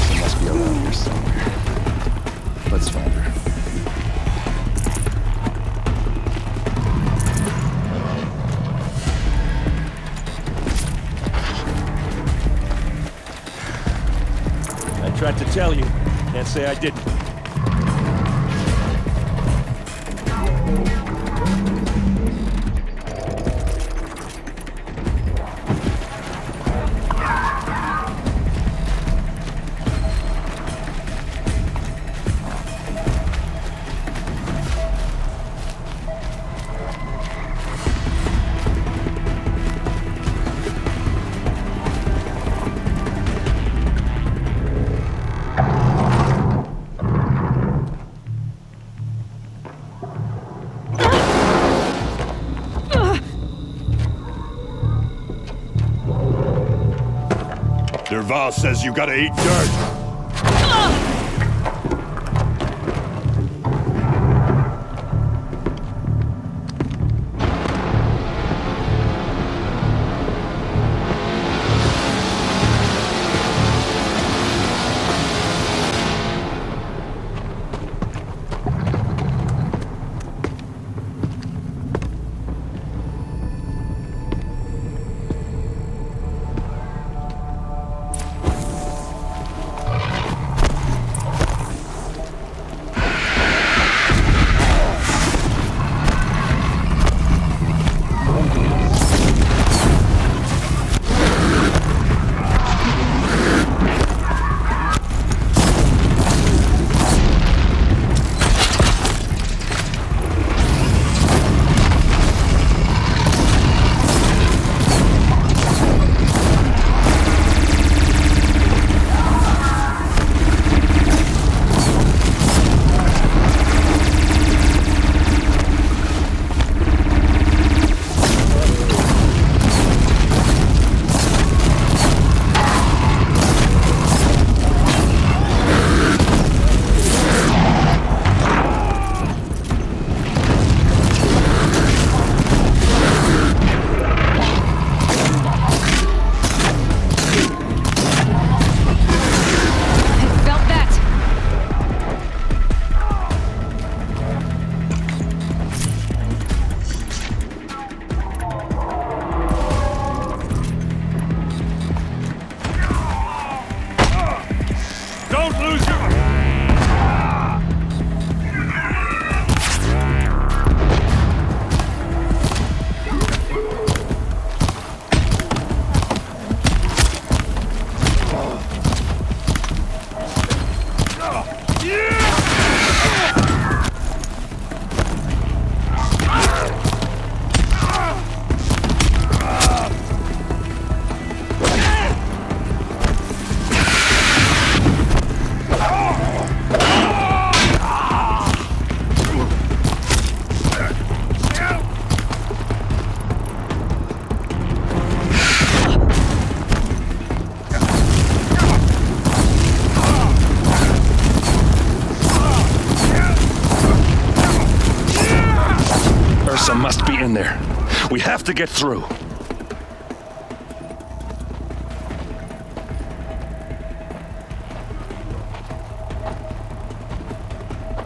She must be around here somewhere. Let's find her. I tried to tell you. Can't say I didn't. Durval says you gotta eat dirt. must be in there. We have to get through.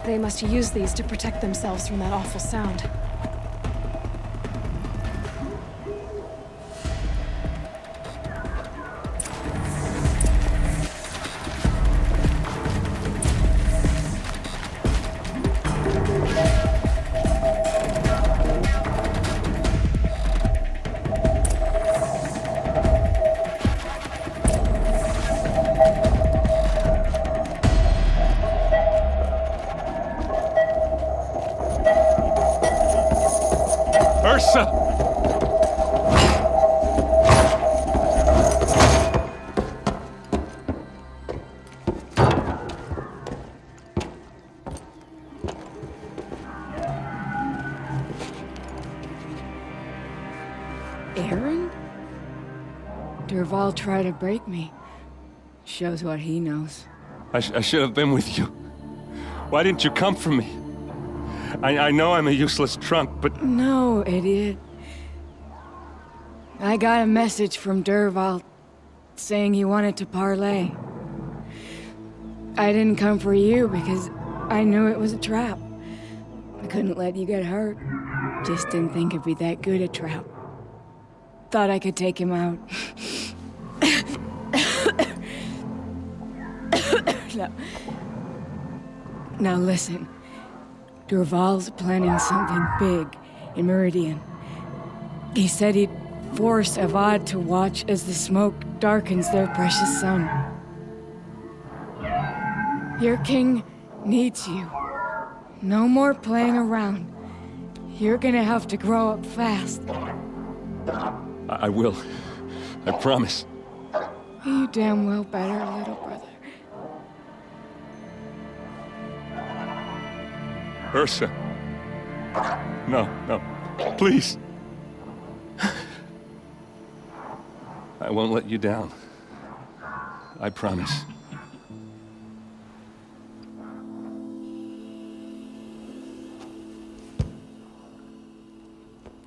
They must use these to protect themselves from that awful sound. Ursa! Aaron? Durval tried to break me. Shows what he knows. I should have been with you. Why didn't you come for me? I know I'm a useless trunk, but... No, idiot. I got a message from Durval saying he wanted to parlay. I didn't come for you because I knew it was a trap. I couldn't let you get hurt. Just didn't think it'd be that good a trap. Thought I could take him out. Now listen. Durval's planning something big in Meridian. He said he'd force Avad to watch as the smoke darkens their precious sun. Your king needs you. No more playing around. You're gonna have to grow up fast. I will. I promise. You damn well better, little brother. Ursa. No, no. Please. I won't let you down. I promise.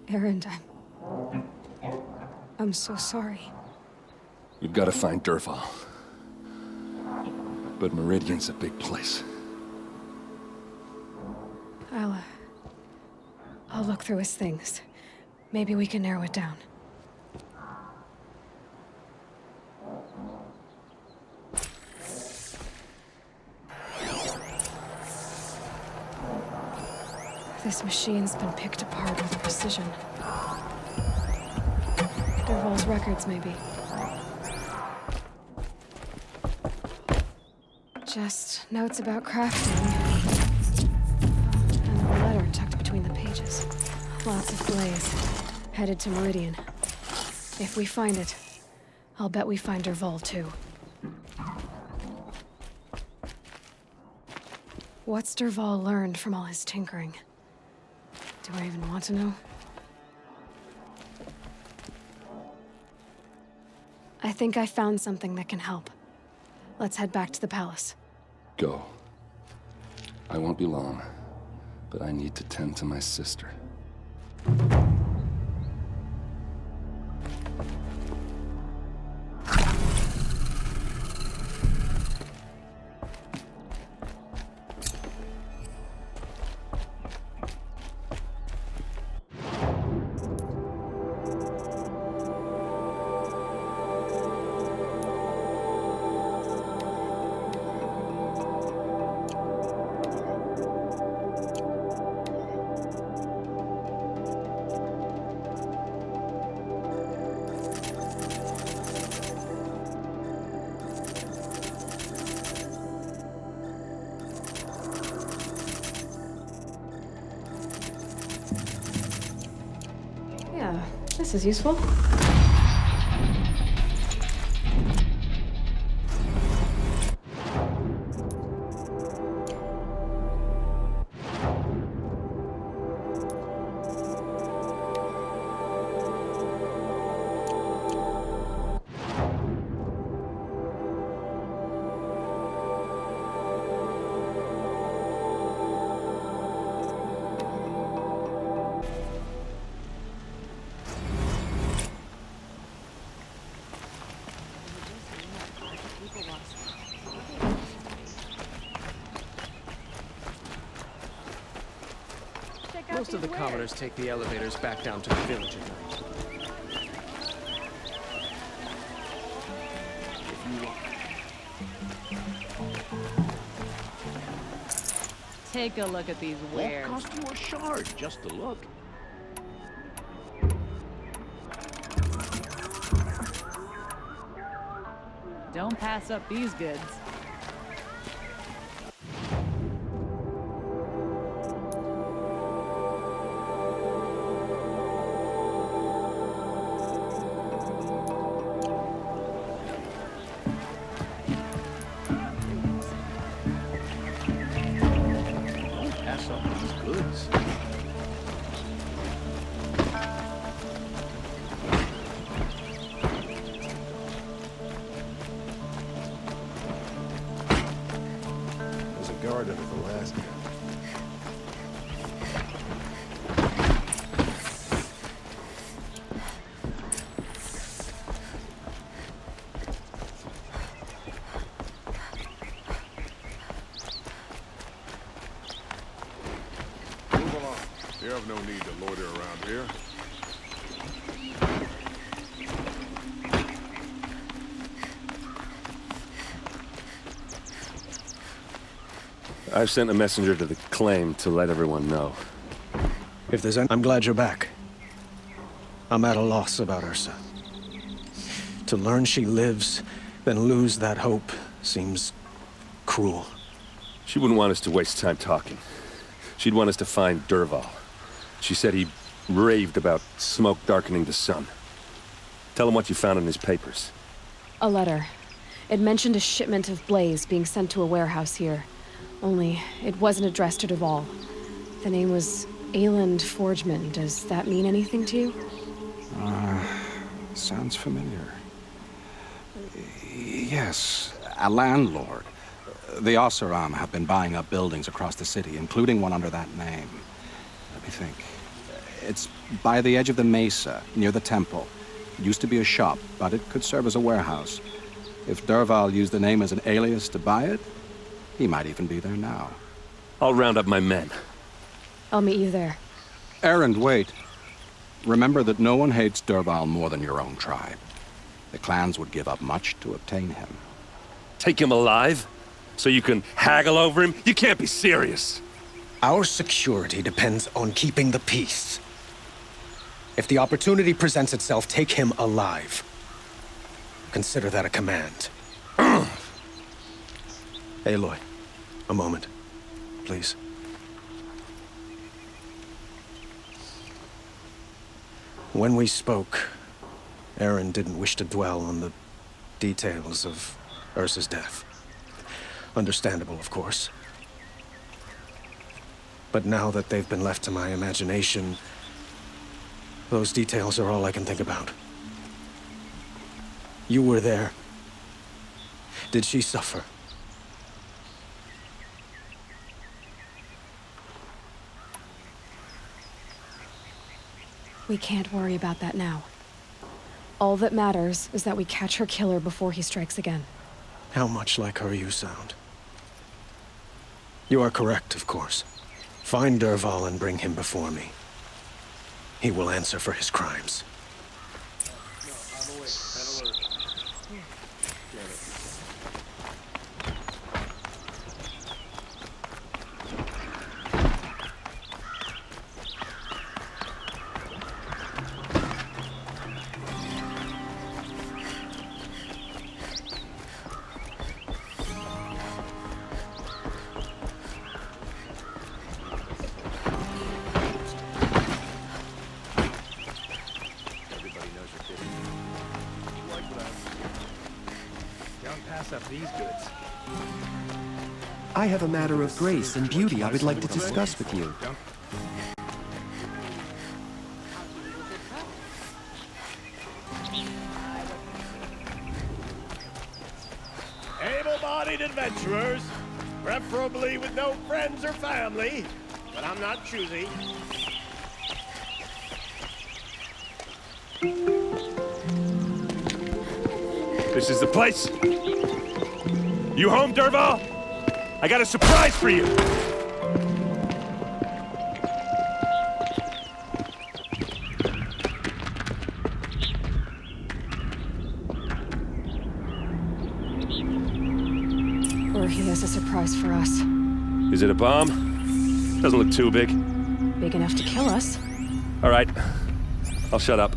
Aaron, I'm so sorry. We've got to find Durval. But Meridian's a big place. I'll look through his things. Maybe we can narrow it down. This machine's been picked apart with precision. Durval's records, maybe. Just notes about crafting. And a letter tucked between the pages. Lots of blaze. Headed to Meridian. If we find it, I'll bet we find Durval too. What's Durval learned from all his tinkering? Do I even want to know? I think I found something that can help. Let's head back to the palace. Go. I won't be long, but I need to tend to my sister. This is useful. Most of the commoners take the elevators back down to the village at night. If you want. Take a look at these wares. Won't cost you a shard just to look. Don't pass up these goods. Pass up these goods. There's a guard under the last guy. Move along. You have no need to loiter around here. I've sent a messenger to the claim to let everyone know. If there's any... I'm glad you're back. I'm at a loss about Ursa. To learn she lives, then lose that hope, seems cruel. She wouldn't want us to waste time talking. She'd want us to find Dervahl. She said he raved about smoke darkening the sun. Tell him what you found in his papers. A letter. It mentioned a shipment of blaze being sent to a warehouse here. Only, it wasn't addressed to Dervahl. The name was Ayland Forgeman. Does that mean anything to you? Sounds familiar. Yes, a landlord. The Oseram have been buying up buildings across the city, including one under that name. Let me think. It's by the edge of the mesa, near the temple. It used to be a shop, but it could serve as a warehouse. If Dervahl used the name as an alias to buy it, he might even be there now. I'll round up my men. I'll meet you there. Erend, wait. Remember that no one hates Dervahl more than your own tribe. The clans would give up much to obtain him. Take him alive? So you can haggle over him? You can't be serious. Our security depends on keeping the peace. If the opportunity presents itself, take him alive. Consider that a command. Aloy, a moment, please. When we spoke, Erend didn't wish to dwell on the details of Ursa's death. Understandable, of course. But now that they've been left to my imagination, those details are all I can think about. You were there. Did she suffer? We can't worry about that now. All that matters is that we catch her killer before he strikes again. How much like her you sound. You are correct, of course. Find Dervahl and bring him before me. He will answer for his crimes. Up these goods. I have a matter of grace and beauty I would like to discuss with you. Able-bodied adventurers, preferably with no friends or family, but I'm not choosy. This is the place. You home, Dervahl? I got a surprise for you. surprise for us. Is it a bomb? Doesn't look too big. Big enough to kill us. All right. I'll shut up.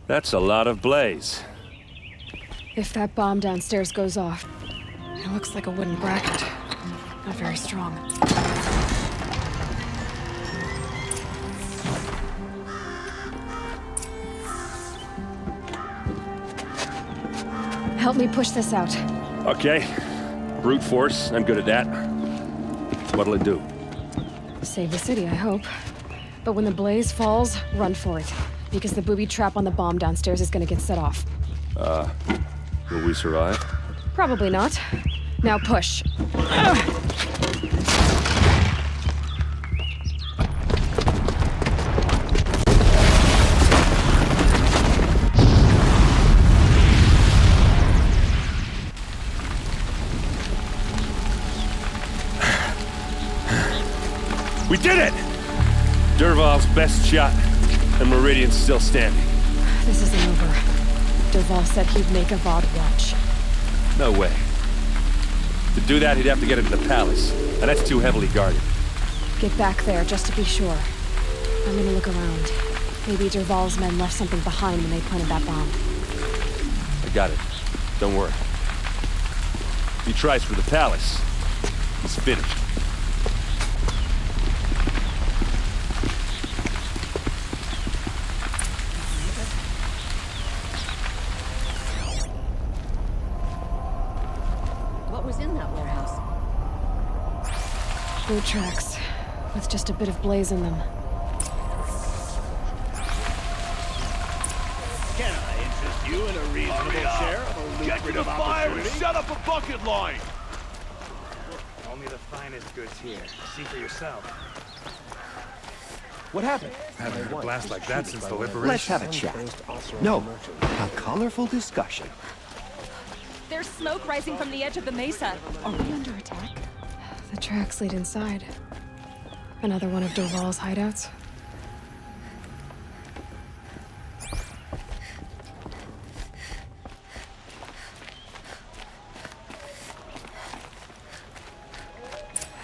That's a lot of blaze. If that bomb downstairs goes off, it looks like a wooden bracket. Not very strong. Help me push this out. Okay. Brute force, I'm good at that. What'll it do? Save the city, I hope. But when the blaze falls, run for it. Because the booby trap on the bomb downstairs is gonna get set off. Will we survive? Probably not. Now push. We did it! Dervahl's best shot, and Meridian's still standing. This isn't over. Dervahl said he'd make a VOD watch. No way. To do that, he'd have to get into the palace, and that's too heavily guarded. Get back there, just to be sure. I'm gonna look around. Maybe Dervahl's men left something behind when they planted that bomb. I got it. Don't worry. If he tries for the palace, he's finished. Boot tracks, with just a bit of blaze in them. Can I interest you in a reasonable share of a lucrative opportunity? Set up a bucket line! Only the finest goods here. See for yourself. What happened? Haven't heard a blast like that since the liberation. Let's have a chat. No, a colorful discussion. There's smoke rising from the edge of the mesa. Are we under attack? The tracks lead inside. Another one of Dervahl's hideouts.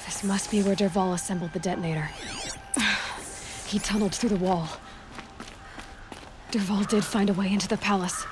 This must be where Dervahl assembled the detonator. He tunneled through the wall. Dervahl did find a way into the palace.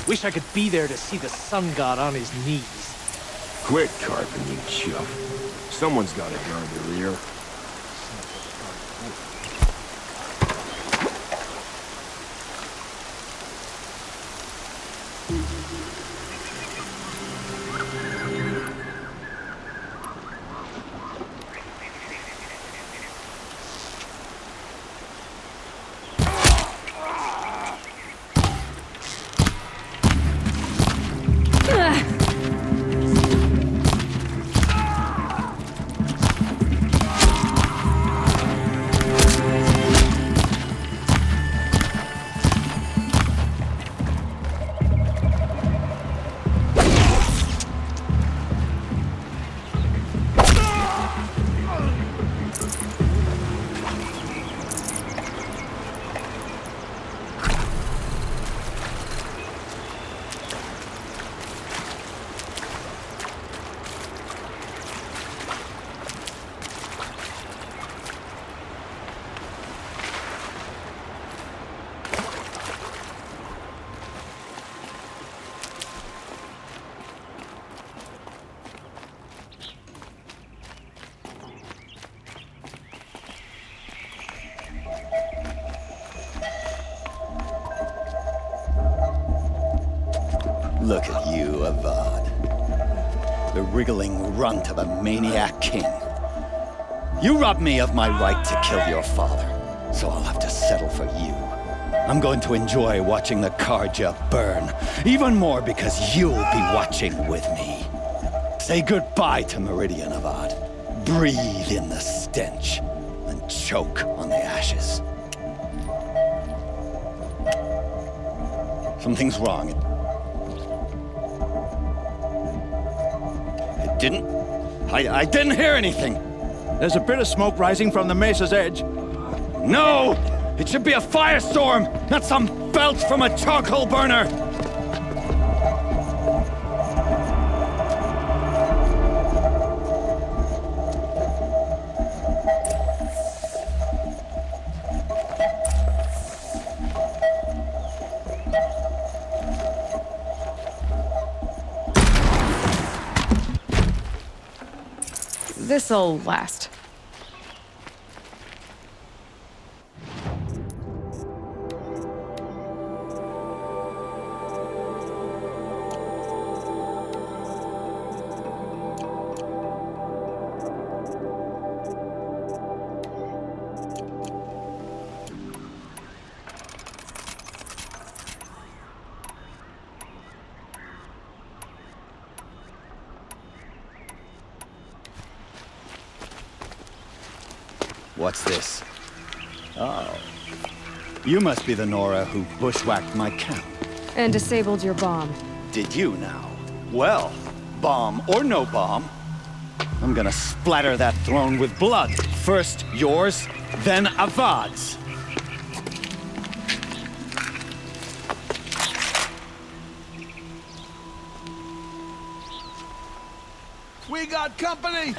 Wish I could be there to see the sun god on his knees. Quit carping, you chuff. Someone's gotta guard the rear. Look at you, Avad. The wriggling runt of a maniac king. You robbed me of my right to kill your father, so I'll have to settle for you. I'm going to enjoy watching the Karja burn, even more because you'll be watching with me. Say goodbye to Meridian, Avad. Breathe in the stench, and choke on the ashes. Something's wrong. It didn't... I didn't hear anything. There's a bit of smoke rising from the mesa's edge. No! It should be a firestorm, not some belch from a charcoal burner! This'll last. What's this? Oh. You must be the Nora who bushwhacked my camp. And disabled your bomb. Did you now? Well, bomb or no bomb, I'm gonna splatter that throne with blood. First yours, then Avad's. We got company!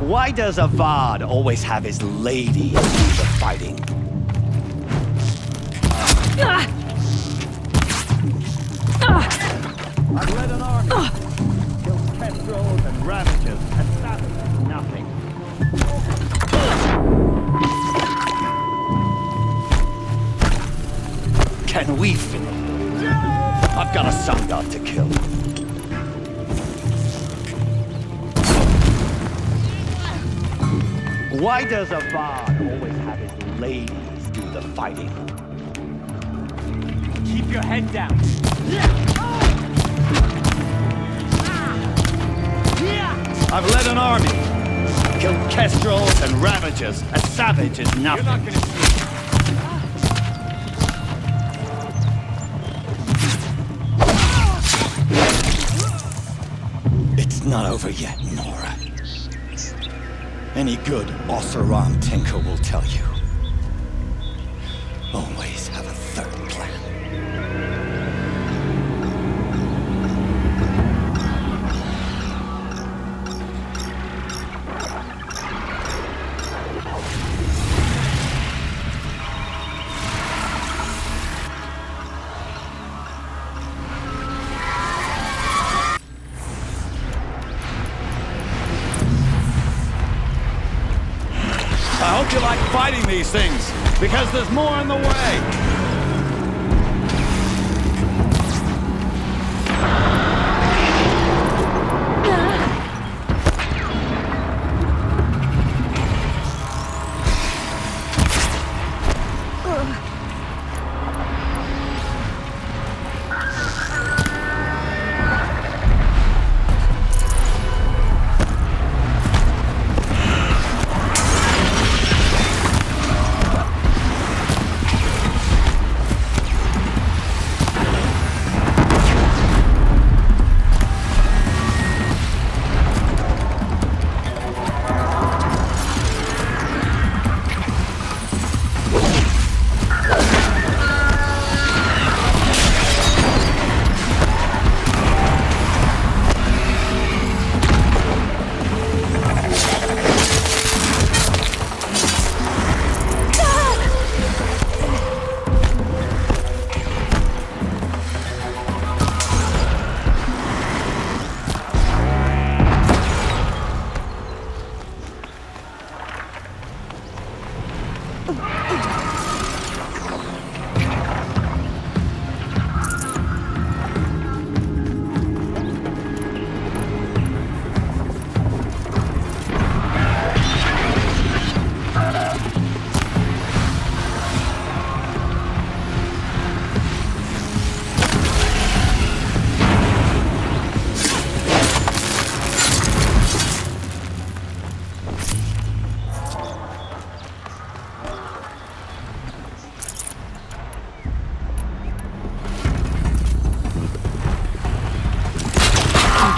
Why does Avad always have his lady do the fighting? I've led an army. Killed petrels and ravages and savages. Nothing. Can we finish? I've got a sun god to kill. Why does Avad always have his ladies do the fighting? Keep your head down. I've led an army. Killed kestrels and ravagers. A savage is nothing. You're not gonna see. It's not over yet, Nora. Any good Oseram tinker will tell you. Always have a third plan. I hope you like fighting these things, because there's more on the way.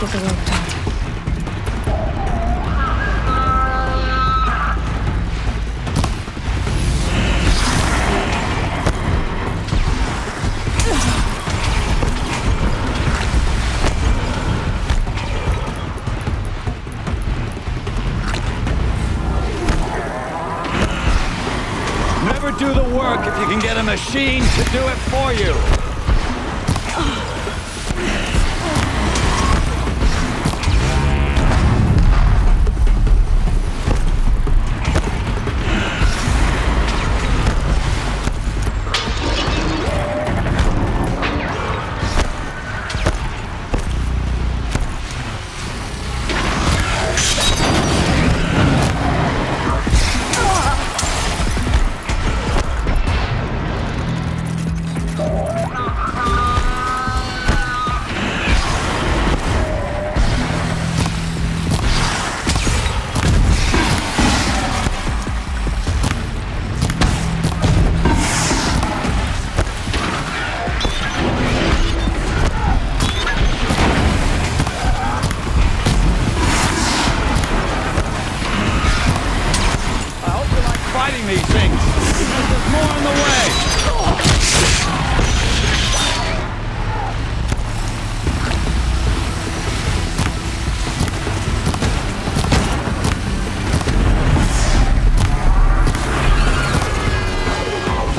get the rope taut. Never do the work if you can get a machine to do it for you. These things, because there's more on the way.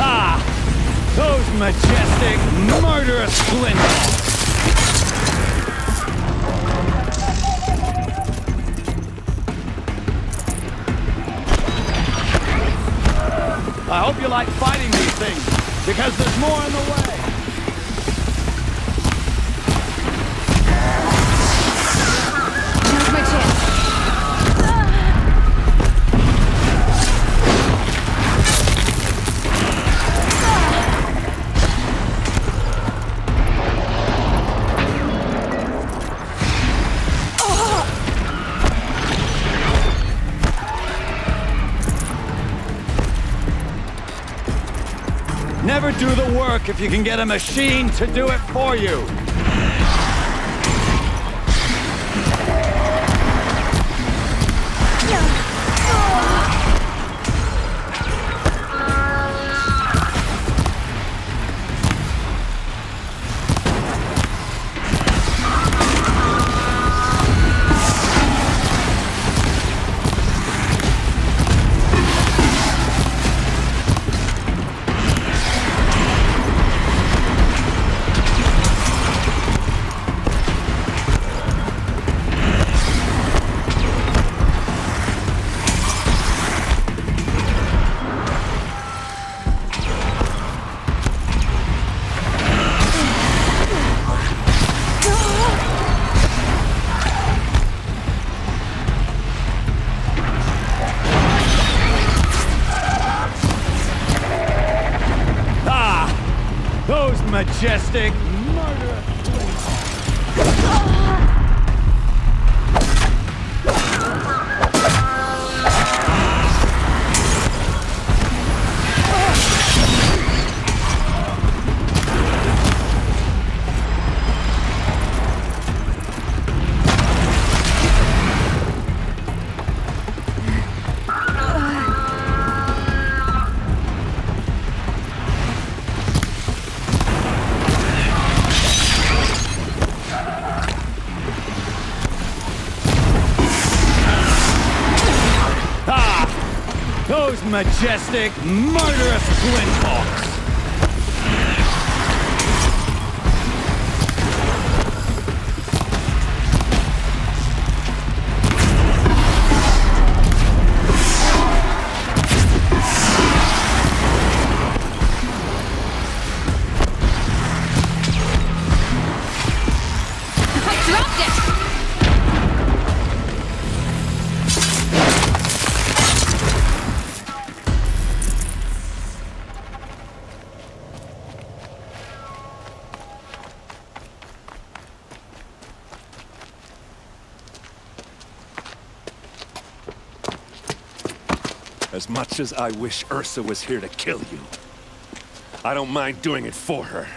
Ah, those majestic, murderous splinters. I hope you like fighting these things, because there's more on the way. Now's my chance. Never do the work if you can get a machine to do it for you. Those majestic, murderous Those majestic, murderous flinthawks! I dropped it! As much as I wish Ursa was here to kill you, I don't mind doing it for her.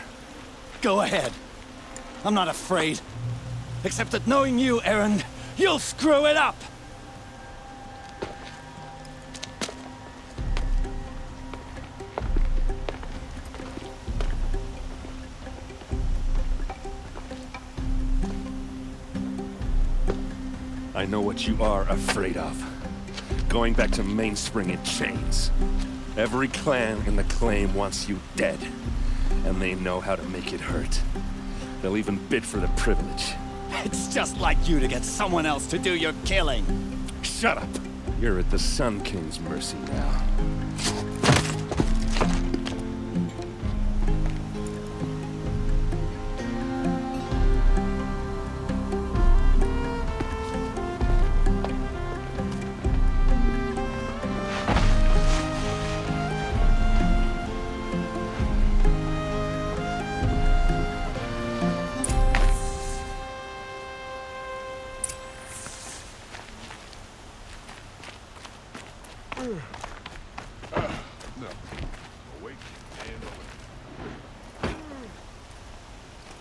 Go ahead. I'm not afraid. Except that knowing you, Erend, you'll screw it up! I know what you are afraid of. Going back to Mainspring in chains. Every clan in the claim wants you dead. And they know how to make it hurt. They'll even bid for the privilege. It's just like you to get someone else to do your killing. Shut up! You're at the Sun King's mercy now.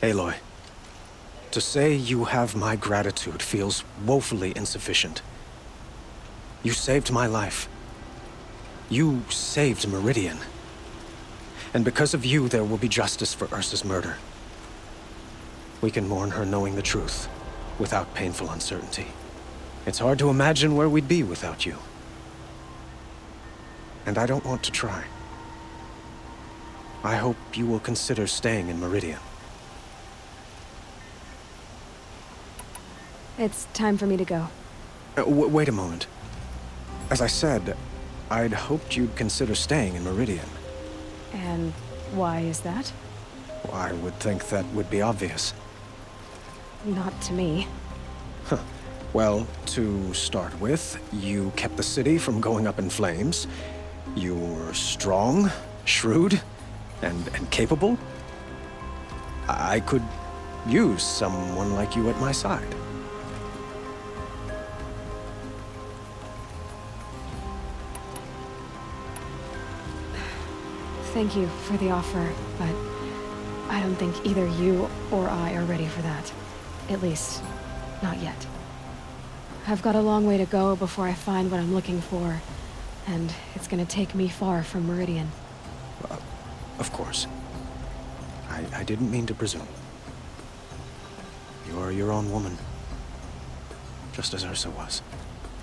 Aloy, to say you have my gratitude feels woefully insufficient. You saved my life. You saved Meridian. And because of you, there will be justice for Ursa's murder. We can mourn her knowing the truth, without painful uncertainty. It's hard to imagine where we'd be without you. And I don't want to try. I hope you will consider staying in Meridian. It's time for me to go. Wait a moment. As I said, I'd hoped you'd consider staying in Meridian. And why is that? I would think that would be obvious. Not to me. Huh. Well, to start with, you kept the city from going up in flames. You were strong, shrewd, and capable. I could use someone like you at my side. Thank you for the offer, but I don't think either you or I are ready for that. At least, not yet. I've got a long way to go before I find what I'm looking for, and it's gonna take me far from Meridian. Of course. I didn't mean to presume. You are your own woman, just as Ursa was.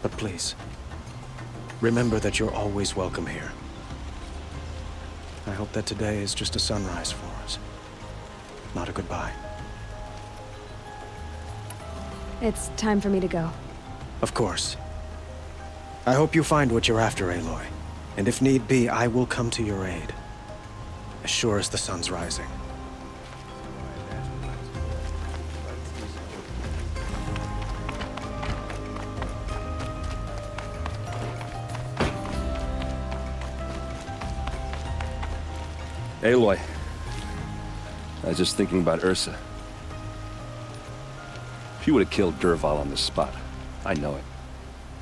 But please, remember that you're always welcome here. I hope that today is just a sunrise for us, not a goodbye. It's time for me to go. Of course. I hope you find what you're after, Aloy. And if need be, I will come to your aid. As sure as the sun's rising. Aloy, I was just thinking about Ursa. She would have killed Dervahl on the spot. I know it.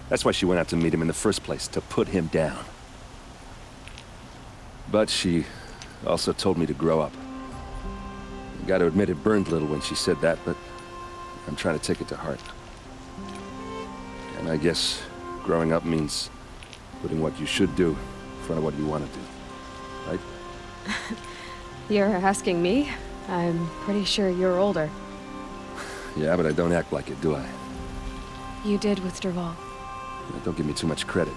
That's why she went out to meet him in the first place, to put him down. But she also told me to grow up. I gotta admit it burned a little when she said that, but I'm trying to take it to heart. And I guess growing up means putting what you should do in front of what you want to do, right? You're asking me? I'm pretty sure you're older. Yeah, but I don't act like it, do I? You did with Dervahl. Don't give me too much credit.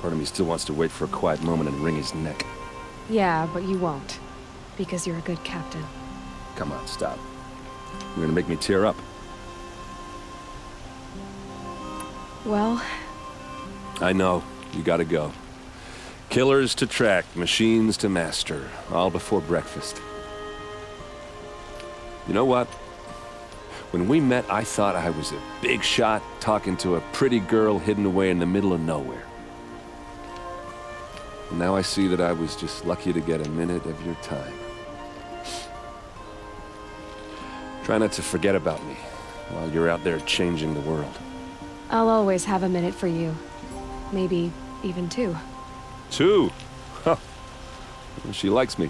Part of me still wants to wait for a quiet moment and wring his neck. Yeah, but you won't. Because you're a good captain. Come on, stop. You're gonna make me tear up. Well... I know. You gotta go. Killers to track, machines to master. All before breakfast. You know what? When we met, I thought I was a big shot talking to a pretty girl hidden away in the middle of nowhere. And now I see that I was just lucky to get a minute of your time. Try not to forget about me while you're out there changing the world. I'll always have a minute for you. Maybe even two. Two? Huh. She likes me.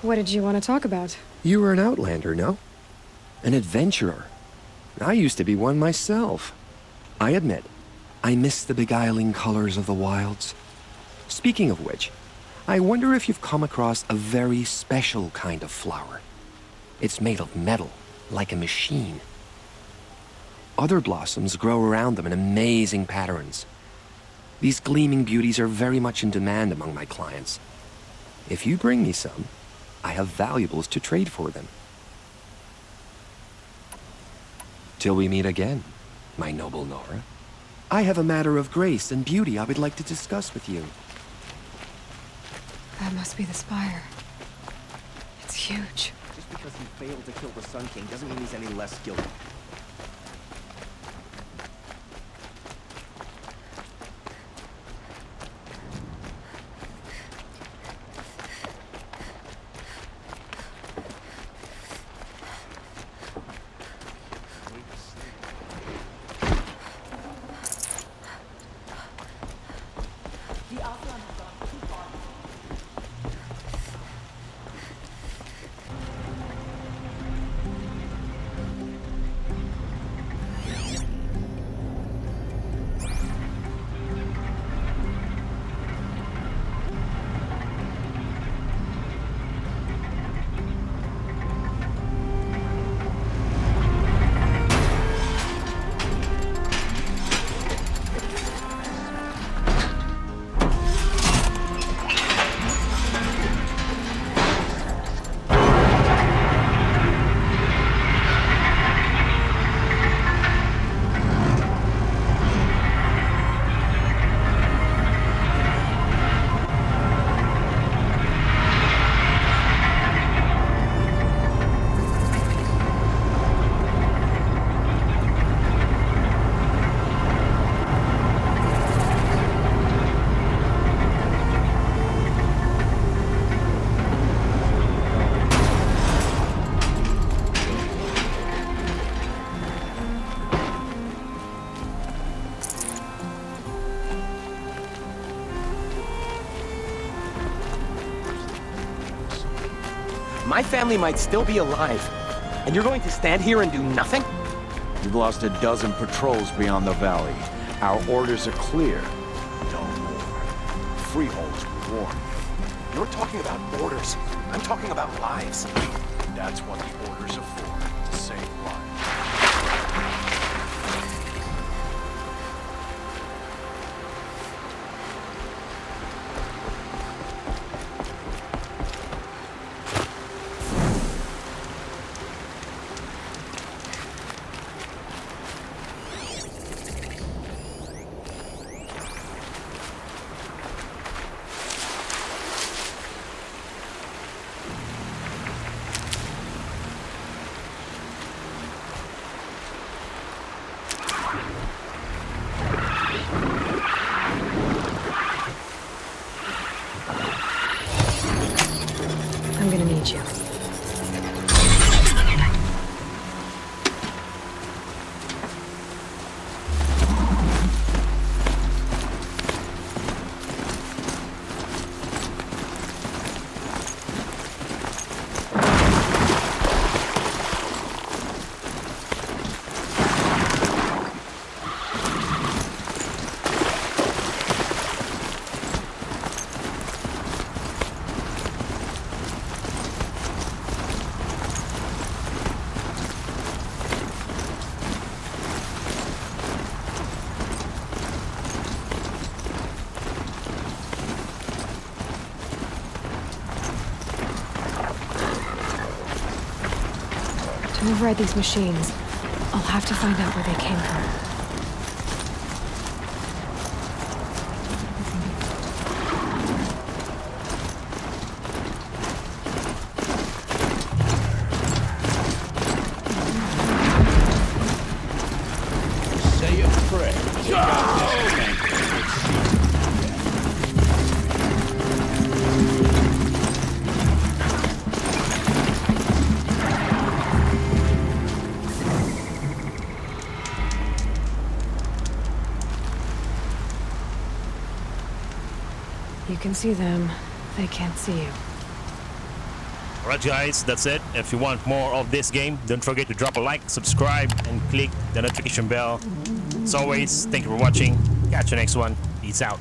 What did you want to talk about? You were an outlander, no? An adventurer. I used to be one myself. I admit, I miss the beguiling colors of the wilds. Speaking of which, I wonder if you've come across a very special kind of flower. It's made of metal, like a machine. Other blossoms grow around them in amazing patterns. These gleaming beauties are very much in demand among my clients. If you bring me some, I have valuables to trade for them. Till we meet again, my noble Nora. I have a matter of grace and beauty I would like to discuss with you. That must be the spire. It's huge. Just because he failed to kill the Sun King doesn't mean he's any less guilty. My family might still be alive, and you're going to stand here and do nothing? You've lost a dozen patrols beyond the valley. Our orders are clear. No more. Freehold's warned. You're talking about orders. I'm talking about lives. That's what the orders are for, to save lives. I'm gonna need you. To override these machines, I'll have to find out where they came from. Say a prayer. You can see them, they can't see you. Alright guys, that's it. If you want more of this game, don't forget to drop a like, subscribe, and click the notification bell. As always, thank you for watching. Catch you next one. Peace out.